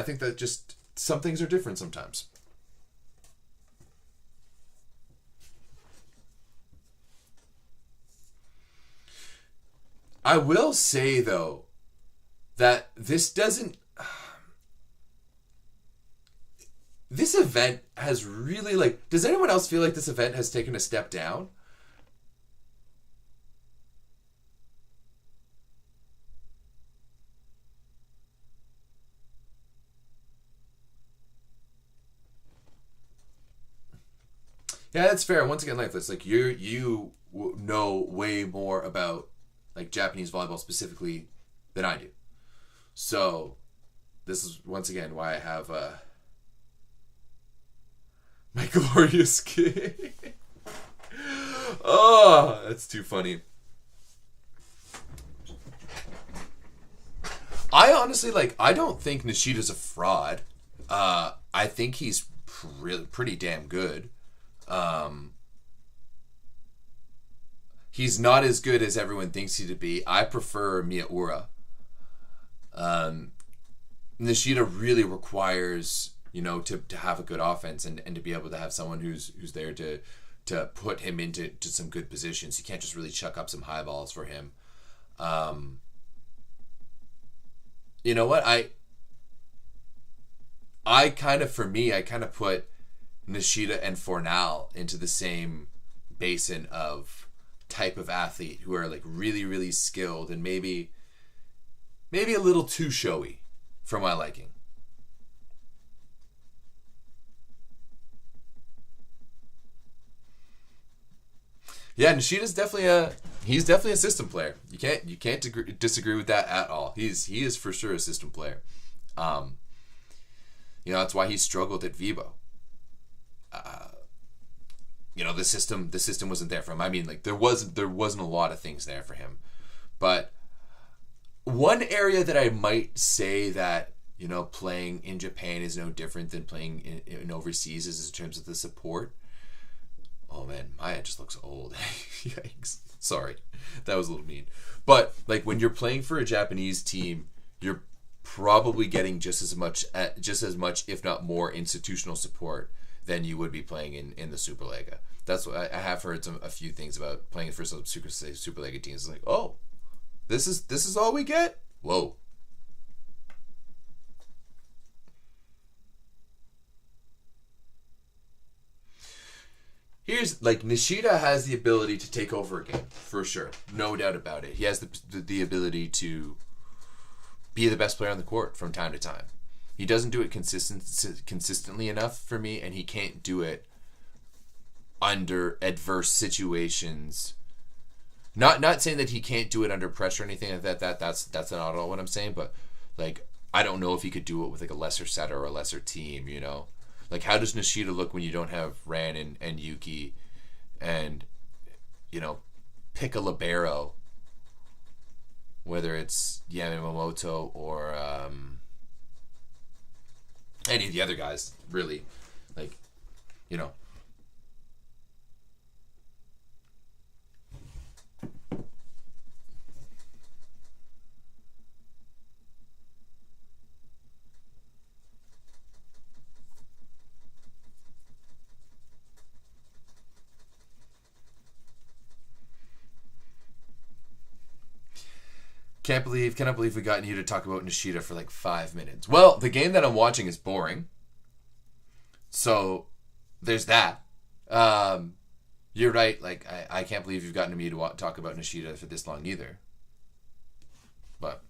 Speaker 1: think that just some things are different sometimes. I will say, though, that this event has really, like, does anyone else feel like this event has taken a step down? Yeah, that's fair. Once again, Lifeless, like you know way more about like Japanese volleyball specifically than I do. So this is once again why I have my glorious kid. Oh, that's too funny. I honestly I don't think Nishida's a fraud. I think he's pretty damn good. He's not as good as everyone thinks he to be. I prefer Miyaura. Nishida really requires, to have a good offense and to be able to have someone who's there to put him into some good positions. You can't just really chuck up some high balls for him. You know what? I kind of put Nishida and Fornal into the same basin of type of athlete who are like really, really skilled and maybe a little too showy for my liking. Yeah, Nishida's he's definitely a system player. You can't disagree with that at all. He is for sure a system player. That's why he struggled at Vibo. The system wasn't there for him. I mean, like there wasn't a lot of things there for him. But one area that I might say that playing in Japan is no different than playing in overseas is in terms of the support. Oh man, Maya just looks old. Yikes. Sorry, that was a little mean. But like when you're playing for a Japanese team, you're probably getting just as much, if not more, institutional support than you would be playing in the Superliga. That's what I have heard a few things about playing for some Superliga teams. It's like, oh, this is all we get? Whoa. Here's like Nishida has the ability to take over a game for sure, no doubt about it. He has the ability to be the best player on the court from time to time. He doesn't do it consistently enough for me, and he can't do it under adverse situations. Not saying that he can't do it under pressure or anything like that. That's not at all what I'm saying. But like I don't know if he could do it with like a lesser setter or a lesser team. Like, how does Nishida look when you don't have Ran and Yuki and, pick a libero, whether it's Yamamoto or any of the other guys, really. Like, Cannot believe we got you to talk about Nishida for like 5 minutes. Well, the game that I'm watching is boring. So, there's that. You're right. Like, I can't believe you've gotten me to talk about Nishida for this long either. But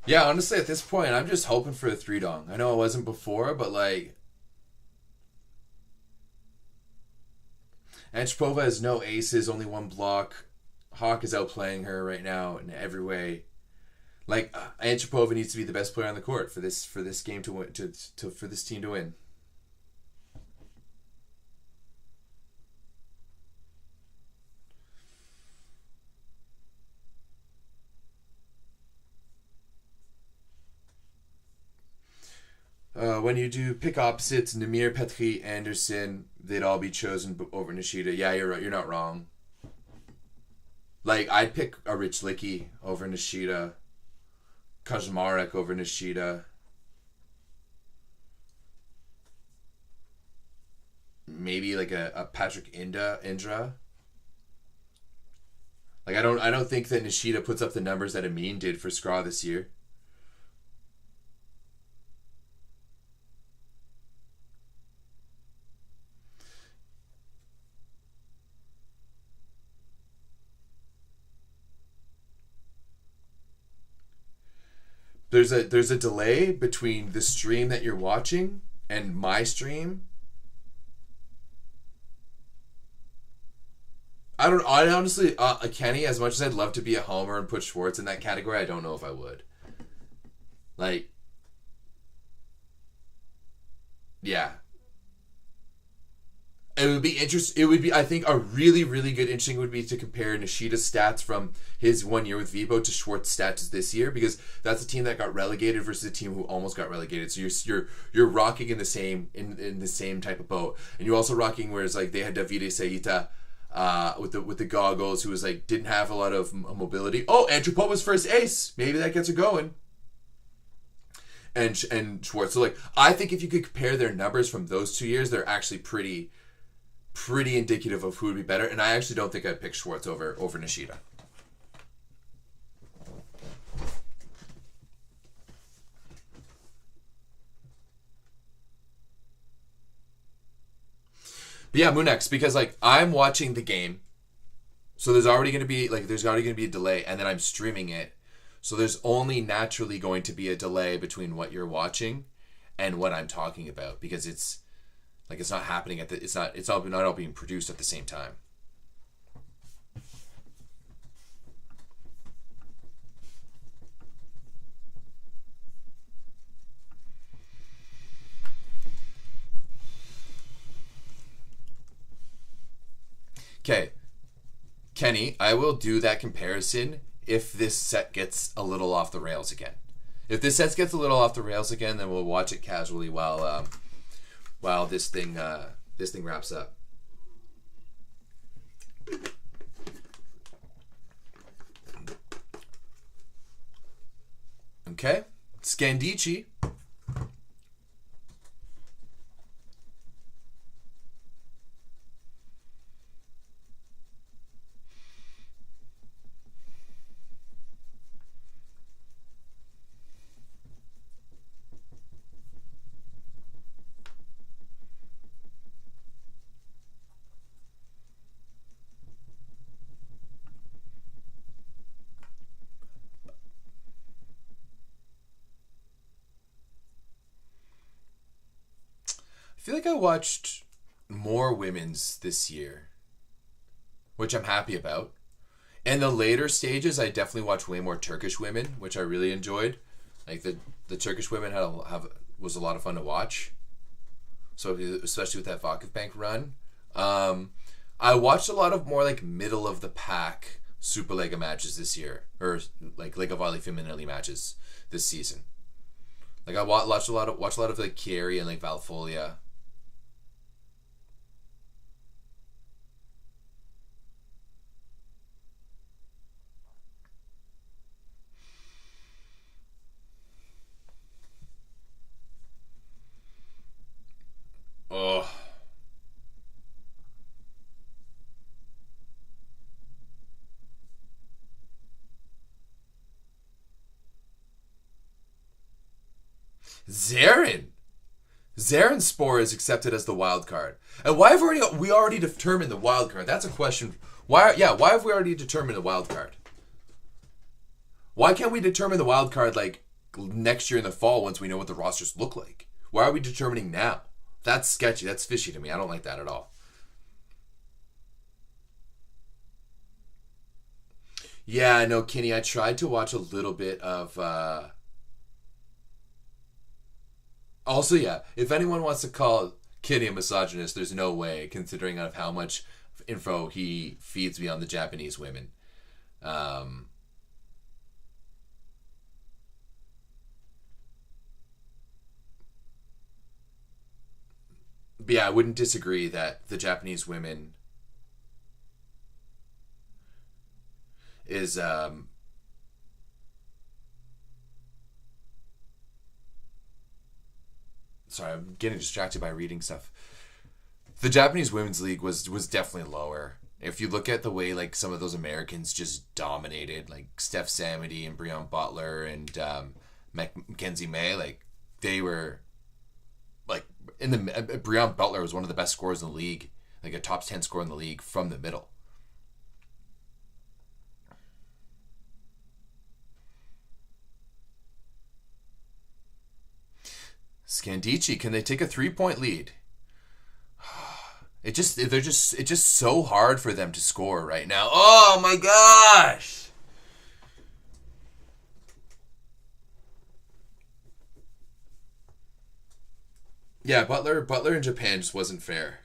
Speaker 1: yeah, honestly, at this point, I'm just hoping for a 3-dong. I know it wasn't before, but like, Antropova has no aces, only one block. Hawk is outplaying her right now in every way. Like, Antropova needs to be the best player on the court for this game to win, for this team to win. When you do pick opposites, Namir, Petri, Anderson, they'd all be chosen over Nishida. Yeah, you're right. You're not wrong. Like, I'd pick a Rich Licky over Nishida. Kaczmarek over Nishida. Maybe like a Patrick Indra. Like, I don't think that Nishida puts up the numbers that Amin did for Skra this year. There's a delay between the stream that you're watching and my stream. I honestly, Kenny, as much as I'd love to be a homer and put Schwartz in that category, I don't know if I would. Like, yeah. It would be interesting. It would be, I think, a really, really good interesting would be to compare Nishida's stats from his 1 year with Vivo to Schwartz's stats this year, because that's a team that got relegated versus a team who almost got relegated. So you're rocking in the same type of boat, and you're also rocking whereas like they had Davide Saita with the goggles, who was like didn't have a lot of mobility. Oh, Antropova's first ace, maybe that gets her going. And Schwartz. So like I think if you could compare their numbers from those 2 years, they're actually pretty pretty indicative of who would be better. And I actually don't think I'd pick Schwartz over Nishida. But yeah, Moonex, because like I'm watching the game, so there's already going to be a delay, and then I'm streaming it, so there's only naturally going to be a delay between what you're watching and what I'm talking about, because it's not happening it's not all being produced at the same time. Okay, Kenny, I will do that comparison if this set gets a little off the rails again. If this set gets a little off the rails again, then we'll watch it casually while this thing wraps up. Okay, Scandicci. I feel like I watched more women's this year, which I'm happy about. In the later stages, I definitely watched way more Turkish women, which I really enjoyed. Like the Turkish women was a lot of fun to watch. So especially with that Vakifbank run, I watched a lot of more like middle of the pack Superliga matches this year, or like Lega Volley Femminile matches this season. Like I watched a lot of like Chieri and like Valfolia. Oh. Zaren's Spore is accepted as the wild card. And why have we already determined the wild card? That's a question. Why have we already determined the wild card? Why can't we determine the wild card like next year in the fall once we know what the rosters look like? Why are we determining now? That's sketchy. That's fishy to me. I don't like that at all. Yeah, no, Kenny, I tried to watch a little bit of also, yeah, if anyone wants to call Kenny a misogynist, there's no way, considering of how much info he feeds me on the Japanese women. Um, but yeah, I wouldn't disagree that the Japanese women is sorry, I'm getting distracted by reading stuff. The Japanese women's league was definitely lower. If you look at the way like some of those Americans just dominated, like Steph Samity and Breon Butler and Mackenzie May, like they were like in the Breon Butler was one of the best scorers in the league, like a top 10 scorer in the league from the middle. Scandicci, can they take a 3-point lead? It's just so hard for them to score right now. Oh my gosh! Yeah, Butler in Japan just wasn't fair.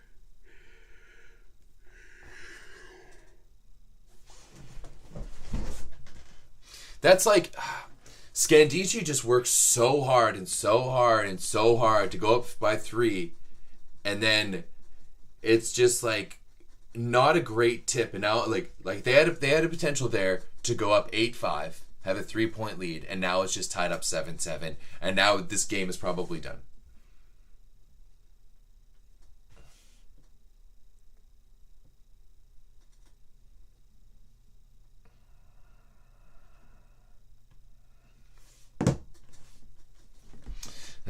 Speaker 1: That's like Scandicci just works so hard and so hard and so hard to go up by 3, and then it's just like not a great tip. And now like they had a potential there to go up 8-5, have a 3-point lead, and now it's just tied up 7-7, and now this game is probably done.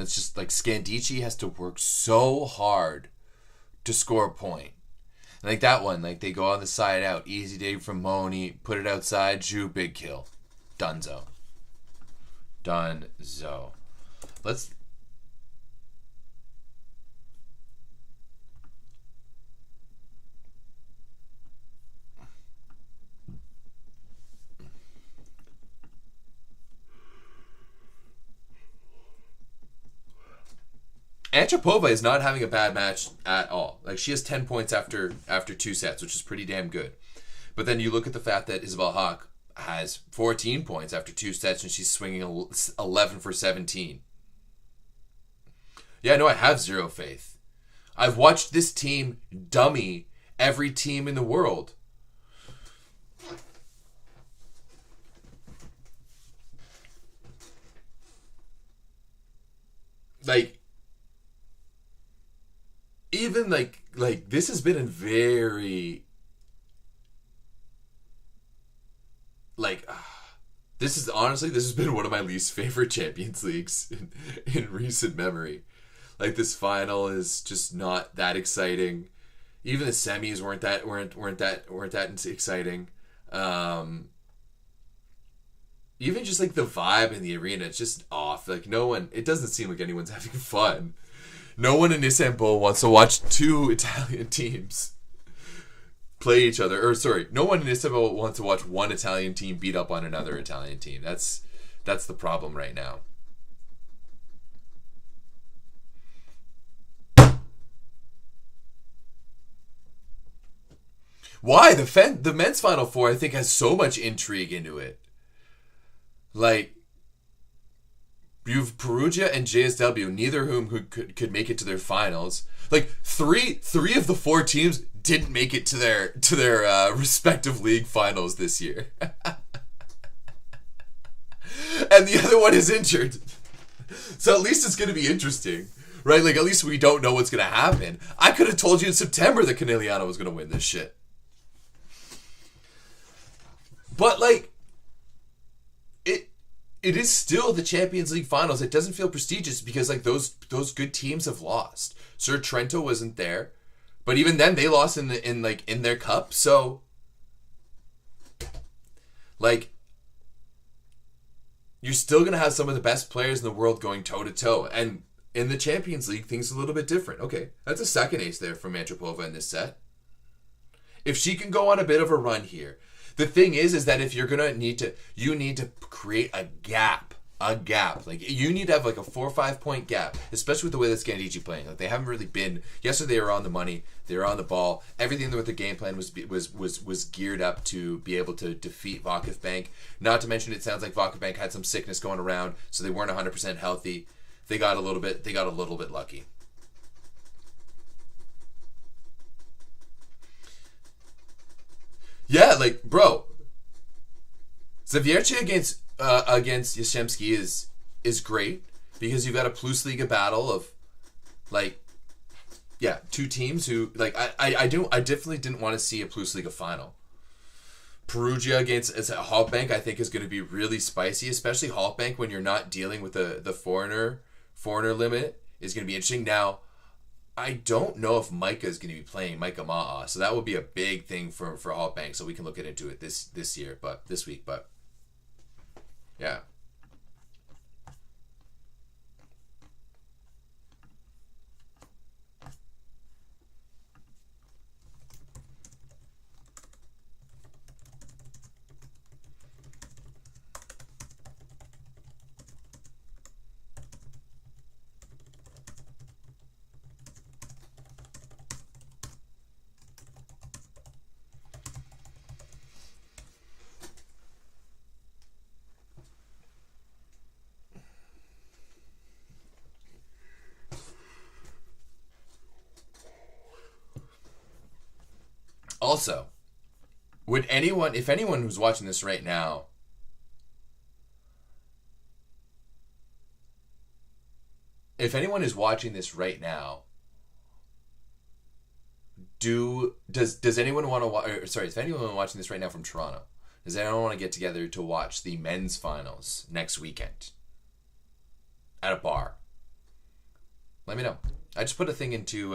Speaker 1: it's just like Scandicci has to work so hard to score a point. Like that one, like they go on the side out, easy dig from Moni, put it outside, Ju, big kill. Dunzo. Let's... Antropova is not having a bad match at all. Like, she has 10 points after 2 sets, which is pretty damn good. But then you look at the fact that Isabel Hawk has 14 points after 2 sets, and she's swinging 11 for 17. Yeah, no, I have zero faith. I've watched this team dummy every team in the world. Like, even like this has been a very this has been one of my least favorite Champions Leagues in recent memory. Like, this final is just not that exciting. Even the semis weren't that exciting. Even just like the vibe in the arena, it's just off. Like, it doesn't seem like anyone's having fun. No one in Istanbul wants to watch 2 Italian teams play each other. Or, sorry, no one in Istanbul wants to watch one Italian team beat up on another Italian team. That's the problem right now. Why? The men's Final Four, I think, has so much intrigue into it. Like, you have Perugia and JSW, neither of whom could make it to their finals. Like, three of the 4 teams didn't make it to their respective league finals this year, and the other one is injured. So at least it's going to be interesting, right? Like, at least we don't know what's going to happen. I could have told you in September that Conegliano was going to win this shit, but like, it is still the Champions League finals. It doesn't feel prestigious because, like, those good teams have lost. Sir Trento wasn't there, but even then they lost in their cup. So, like, you're still gonna have some of the best players in the world going toe to toe. And in the Champions League, things are a little bit different. Okay, that's a second ace there from Antropova in this set. If she can go on a bit of a run here. The thing is that if you're gonna need to create a gap. Like, you need to have like a 4 or 5 point gap, especially with the way that Scandicci playing. Like, they haven't really been. Yesterday they were on the money, they were on the ball. Everything with the game plan was geared up to be able to defeat Vakif Bank. Not to mention, it sounds like Vakif Bank had some sickness going around, so they weren't 100% healthy. They got a little bit lucky. Yeah, like, bro, Zawiercie against Jastrzębski is great because you've got a Plus Liga battle of, like, 2 teams who, like, I definitely didn't want to see a Plus Liga final. Perugia against Halkbank, I think, is going to be really spicy, especially Halkbank when you're not dealing with the foreigner limit is going to be interesting. Now, I don't know if Micah is going to be playing Micah Ma'a, so that would be a big thing for Halkbank, so we can look into it this week, but yeah. Also, if anyone who's watching this right now, if anyone is watching this right now, does anyone want to watch? If anyone watching this right now from Toronto, does anyone want to get together to watch the men's finals next weekend at a bar? Let me know. I just put a thing into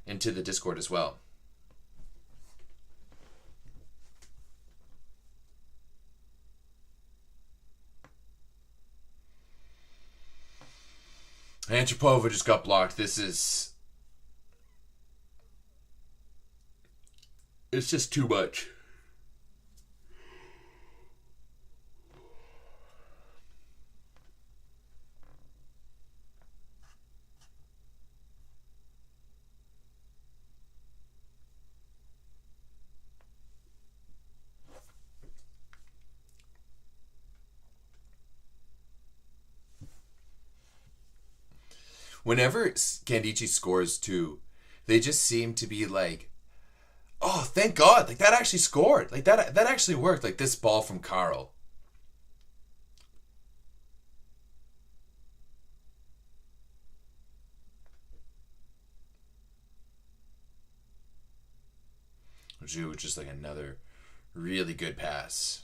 Speaker 1: the Discord as well. Antropova just got blocked. It's just too much. Whenever Scandicci scores too, they just seem to be like, oh, thank God, like that actually scored. Like that actually worked. Like this ball from Carl. Ju, just like another really good pass.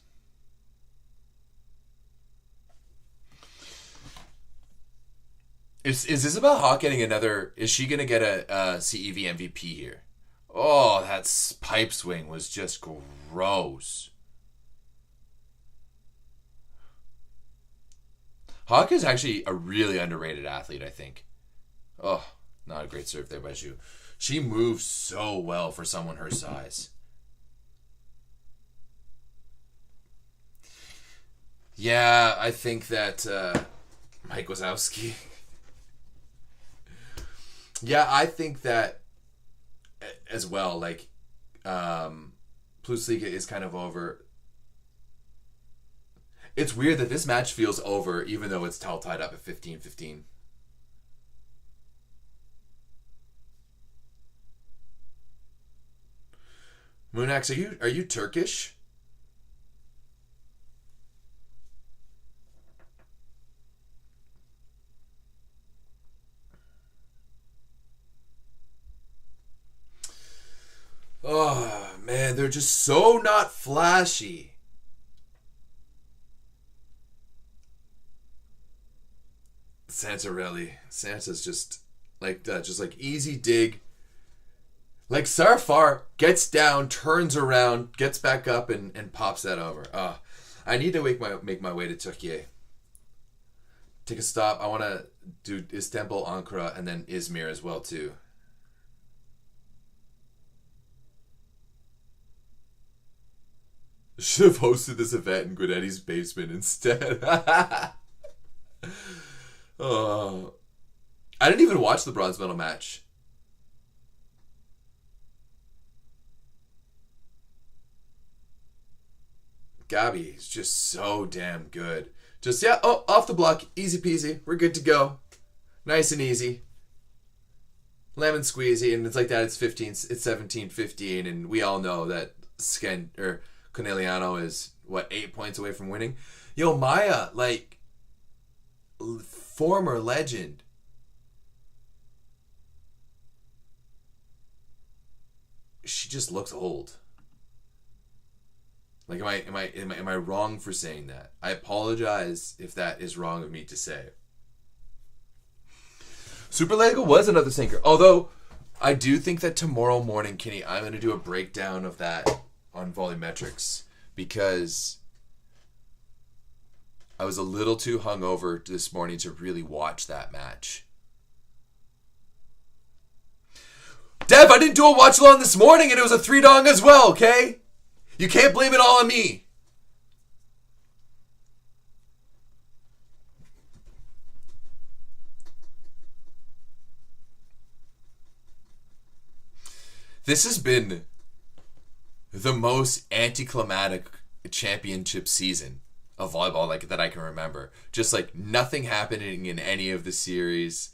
Speaker 1: Is Isabel Hawk getting another? Is she gonna get a CEV MVP here? Oh, that pipe swing was just gross. Hawk is actually a really underrated athlete, I think. Oh, not a great serve there by Ju. She moves so well for someone her size. Yeah, I think that Mike Wazowski. Yeah, I think that as well. Like, Plusliga is kind of over. It's weird that this match feels over, even though it's all tied up at 15-15. Moonax, are you Turkish? Oh, man, they're just so not flashy. Santarelli. Santa's just like that, just like easy dig. Like Sarfar gets down, turns around, gets back up, and pops that over. I need to make my way to Turkey. Take a stop. I want to do Istanbul, Ankara, and then Izmir as well too. Should have hosted this event in Guidetti's basement instead. Oh, I didn't even watch the bronze medal match. Gabby is just so damn good. Just, yeah, oh, off the block. Easy peasy. We're good to go. Nice and easy. Lemon squeezy. And it's like that. It's 17-15. And we all know that Conegliano is, 8 points away from winning? Yo, Maya, like, former legend. She just looks old. Like, am I wrong for saying that? I apologize if that is wrong of me to say. Superlega was another sinker. Although, I do think that tomorrow morning, Kenny, I'm going to do a breakdown of that on Volumetrics. Because I was a little too hungover this morning to really watch that match. Dev, I didn't do a watch along this morning and it was a 3-dong as well, okay? You can't blame it all on me. This has been the most anticlimactic championship season of volleyball like that I can remember. Just like nothing happening in any of the series.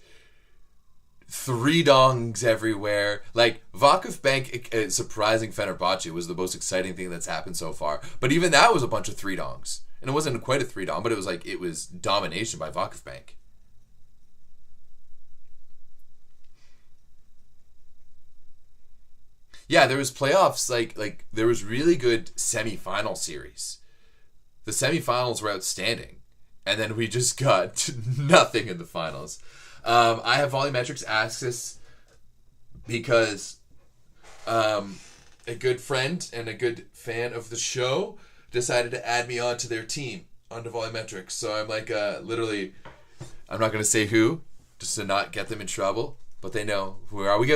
Speaker 1: 3-dongs everywhere. Like Vakuf Bank surprising Fenerbahce was the most exciting thing that's happened so far. But even that was a bunch of 3-dongs. And it wasn't quite a 3-dong, but it was domination by Vakuf Bank. Yeah, there was playoffs, like there was really good semifinal series. The semifinals were outstanding. And then we just got nothing in the finals. I have volumetrics access because a good friend and a good fan of the show decided to add me onto their team onto volumetrics. So I'm like literally, I'm not gonna say who, just to not get them in trouble, but they know who we are. We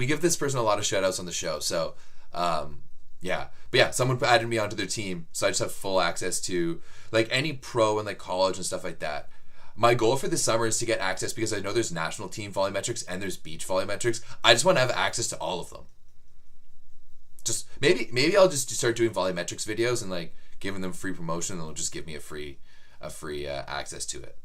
Speaker 1: give this person a lot of shout outs on the show. So yeah. But yeah, someone added me onto their team, so I just have full access to like any pro in like college and stuff like that. My goal for this summer is to get access because I know there's national team volumetrics and there's beach volumetrics. I just want to have access to all of them. Just maybe I'll just start doing volumetrics videos and like giving them free promotion, and they'll just give me a free access to it.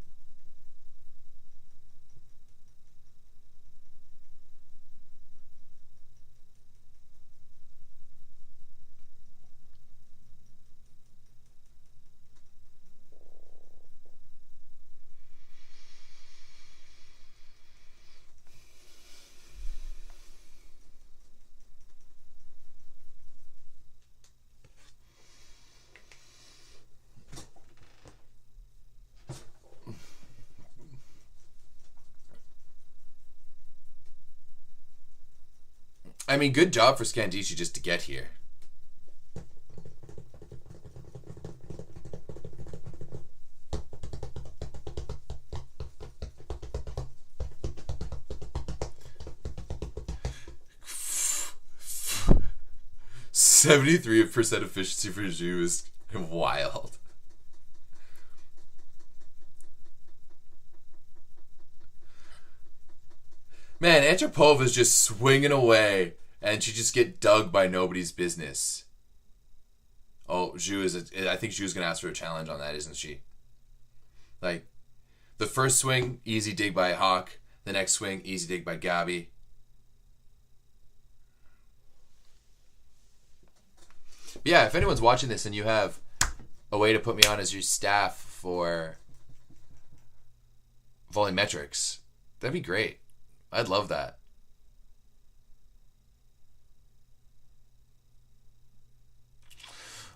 Speaker 1: I mean, good job for Scandicci just to get here. %73% efficiency for Zhu is wild. Man, Antropova's just swinging away, and she just get dug by nobody's business. Oh, I think Zhu's gonna ask for a challenge on that, isn't she? Like, the first swing, easy dig by Hawk. The next swing, easy dig by Gabby. But yeah, if anyone's watching this and you have a way to put me on as your staff for volumetrics, that'd be great. I'd love that.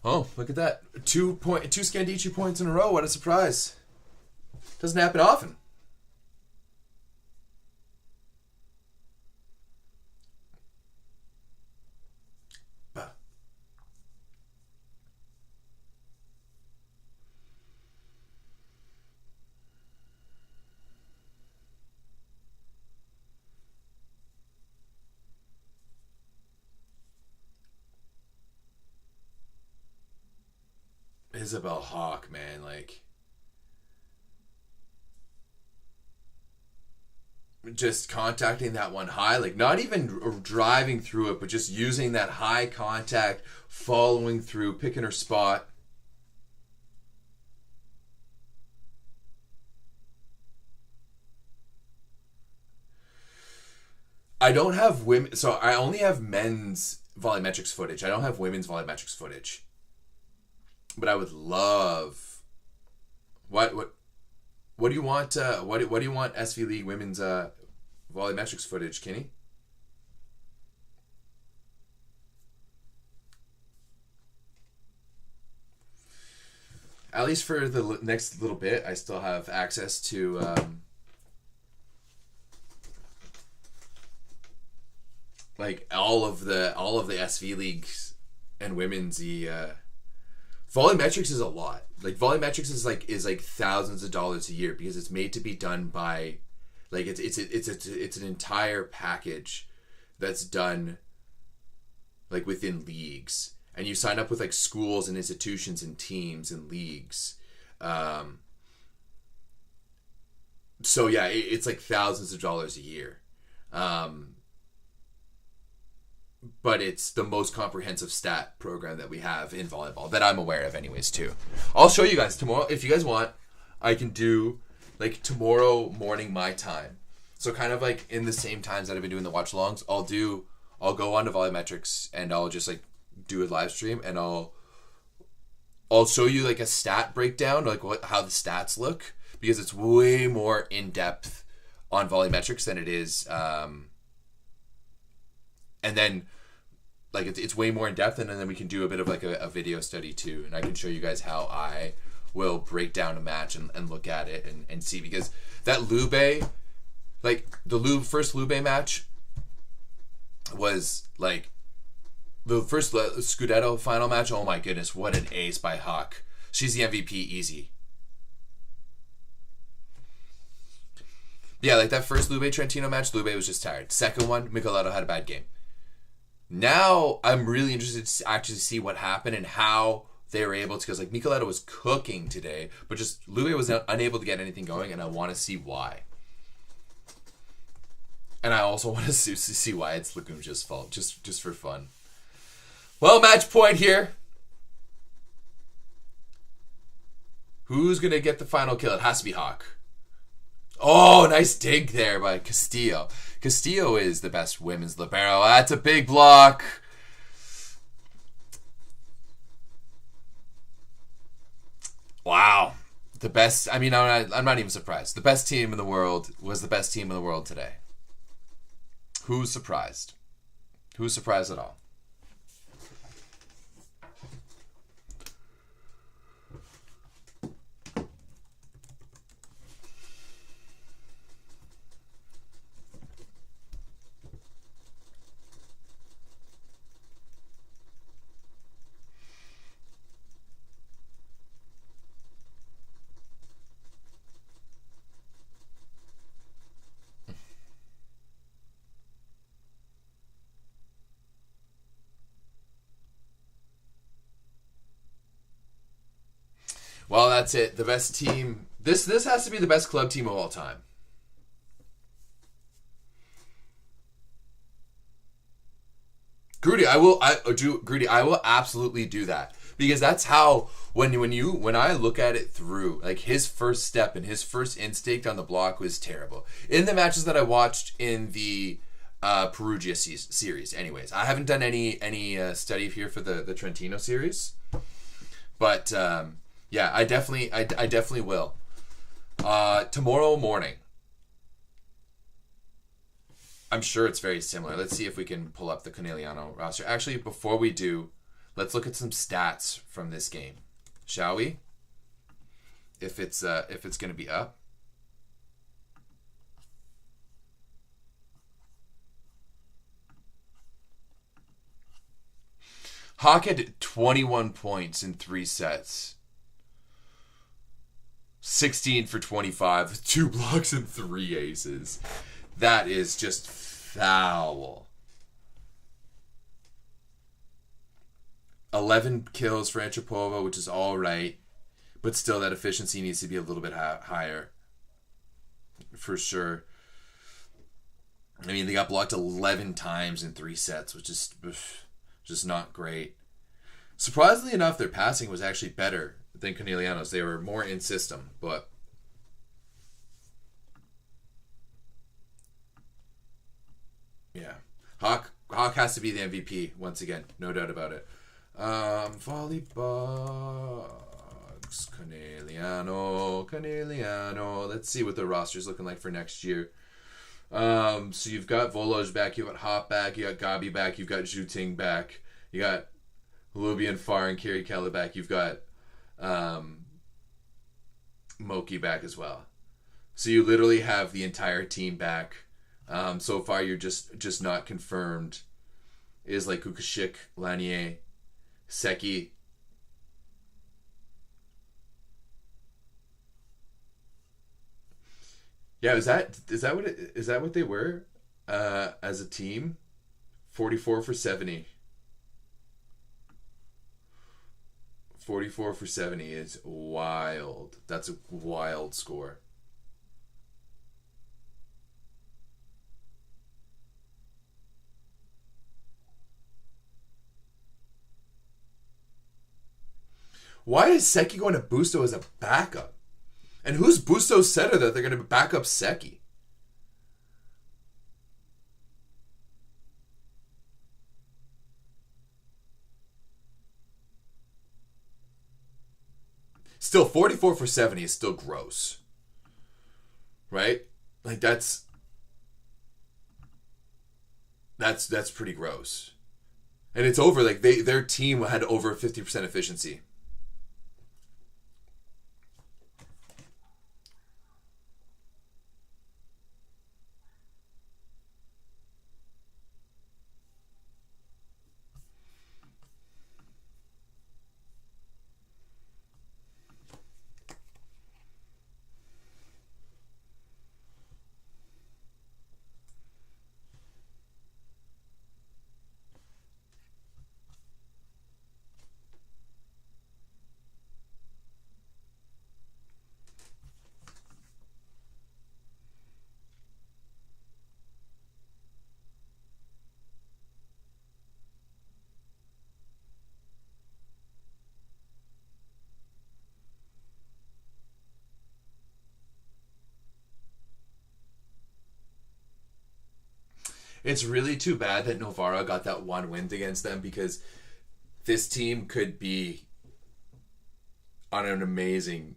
Speaker 1: Oh, look at that. Two Scandicci points in a row. What a surprise. Doesn't happen often. Isabel Hawk, man, like, just contacting that one high, like not even driving through it, but just using that high contact, following through, picking her spot. I don't have women, so I only have men's volumetrics footage. I don't have women's volumetrics footage. But I would love. What do you want? What do you want? SV League women's volumetrics footage, Kenny. At least for the next little bit, I still have access to. Like all of the SV leagues and women's volumetrics is a lot. Like volumetrics is like thousands of dollars a year because it's made to be done by, like it's an entire package that's done like within leagues, and you sign up with like schools and institutions and teams and leagues. So yeah, it's like thousands of dollars a year. But it's the most comprehensive stat program that we have in volleyball that I'm aware of anyways too. I'll show you guys tomorrow. If you guys want, I can do like tomorrow morning my time. So kind of like in the same times that I've been doing the watch alongs, I'll go on to volumetrics and I'll just like do a live stream, and I'll show you like a stat breakdown, like how the stats look, because it's way more in depth on volumetrics than it is and then like it's way more in depth, and then we can do a bit of like a video study too, and I can show you guys how I will break down a match and look at it and see, because that Lube Like, the first Lube match was, like, the first Scudetto final match. Oh my goodness, what an ace by Hawk. She's the MVP easy. Yeah, like that first Lube Trentino match, Lube was just tired. Second one, Micheletti had a bad game. Now I'm really interested to actually see what happened and how they were able to, because like Micheletti was cooking today, but just Lube was unable to get anything going, and I want to see why. And I also want to see why it's Lagumja's fault, just for fun. Well, match point here. Who's going to get the final kill? It has to be Hawk. Oh, nice dig there by Castillo. Castillo is the best women's libero. That's a big block. Wow. The best, I mean, I'm not even surprised. The best team in the world was the best team in the world today. Who's surprised? Who's surprised at all? Well, that's it. The best team. This has to be the best club team of all time. Grudy, I will absolutely do that, because that's how when I look at it through, like, his first step and his first instinct on the block was terrible in the matches that I watched in the Perugia series. Anyways, I haven't done any study here for the Trentino series, but yeah, I definitely will. Tomorrow morning. I'm sure it's very similar. Let's see if we can pull up the Conegliano roster. Actually, before we do, let's look at some stats from this game, shall we? If it's going to be up. Hawk had 21 points in 3 sets. 16 for 25, 2 blocks and 3 aces. That is just foul. 11 kills for Antropova, which is all right, but still that efficiency needs to be a little bit higher, for sure. I mean, they got blocked 11 times in 3 sets, which is just not great. Surprisingly enough, their passing was actually better than Conegliano's. They were more in system, but yeah, Hawk has to be the MVP once again, no doubt about it. Volleyballs, Conegliano. Let's see what the roster's looking like for next year. So you've got Voloj back, you've got Hop back, you got Gabi back, you've got Zhuting back, you got Lubian Farr and Kiri Kella back, you've got Moki back as well. So you literally have the entire team back. So far, you're just not confirmed is like Kukashik, Lanier, Seki. Yeah, is that what they were as a team? 44 for 70. 44 for 70 is wild. That's a wild score. Why is Seki going to Busto as a backup? And who's Busto's setter that they're going to back up Seki? Still, 44 for 70 is still gross. Right? Like, that's pretty gross. And it's over. Like, their team had over 50% efficiency. It's really too bad that Novara got that one win against them, because this team could be on an amazing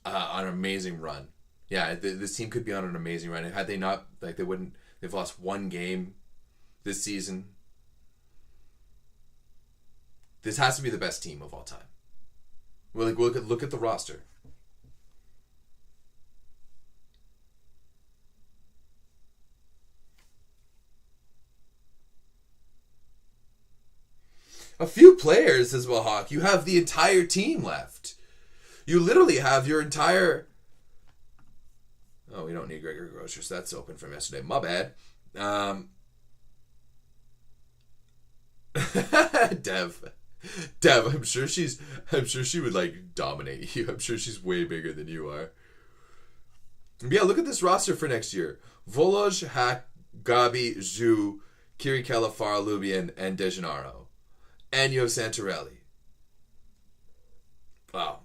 Speaker 1: run. Yeah, this team could be on an amazing run. Had they not, like, they've lost one game this season. This has to be the best team of all time. Well, like, look at the roster. A few players as well, Hawk. You have the entire team left. You literally have your entire... Oh, we don't need Gregor Grocers. That's open from yesterday. My bad. Dev, I'm sure she would, like, dominate you. I'm sure she's way bigger than you are. But yeah, look at this roster for next year. Voloj, Hack, Gabi, Zhu, Kirikella, Faralubian, and De Gennaro. And you have Santarelli. Wow.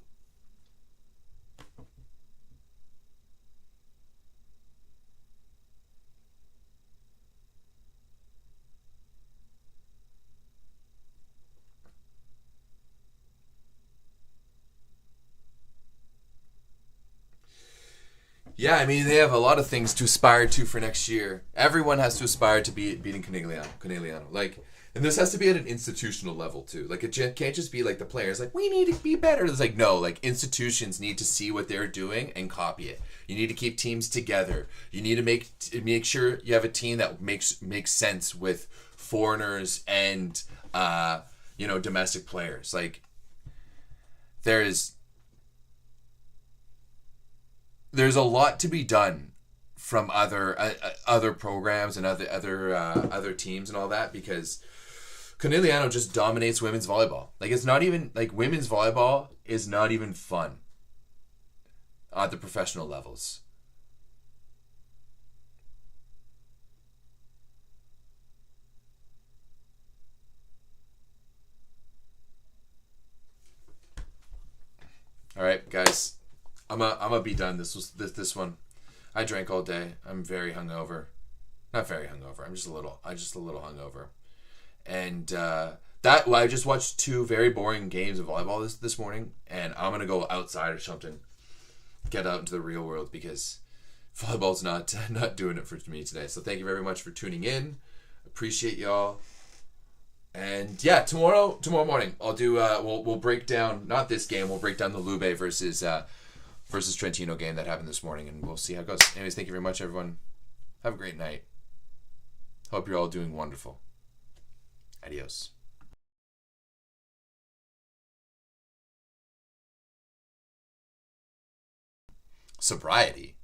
Speaker 1: Yeah, I mean, they have a lot of things to aspire to for next year. Everyone has to aspire to beating Conegliano. Like, and this has to be at an institutional level too. Like, it can't just be like the players like, we need to be better. It's like, no, like, institutions need to see what they're doing and copy it. You need to keep teams together. You need to make sure you have a team that makes sense with foreigners and domestic players. Like, there's a lot to be done from other programs and other teams and all that, because Conegliano just dominates women's volleyball. Like, it's not even, like, women's volleyball is not even fun at the professional levels. All right, guys. I'm a be done. This one. I drank all day. I'm very hungover. Not very hungover. I'm just a little hungover. And I just watched 2 very boring games of volleyball this morning, and I'm gonna go outside or something, get out into the real world, because volleyball's not doing it for me today. So thank you very much for tuning in. Appreciate y'all. And yeah, tomorrow morning I'll do we'll break down, not this game, we'll break down the Lube versus Trentino game that happened this morning, and we'll see how it goes. Anyways, thank you very much, everyone. Have a great night. Hope you're all doing wonderful. Adios. Sobriety.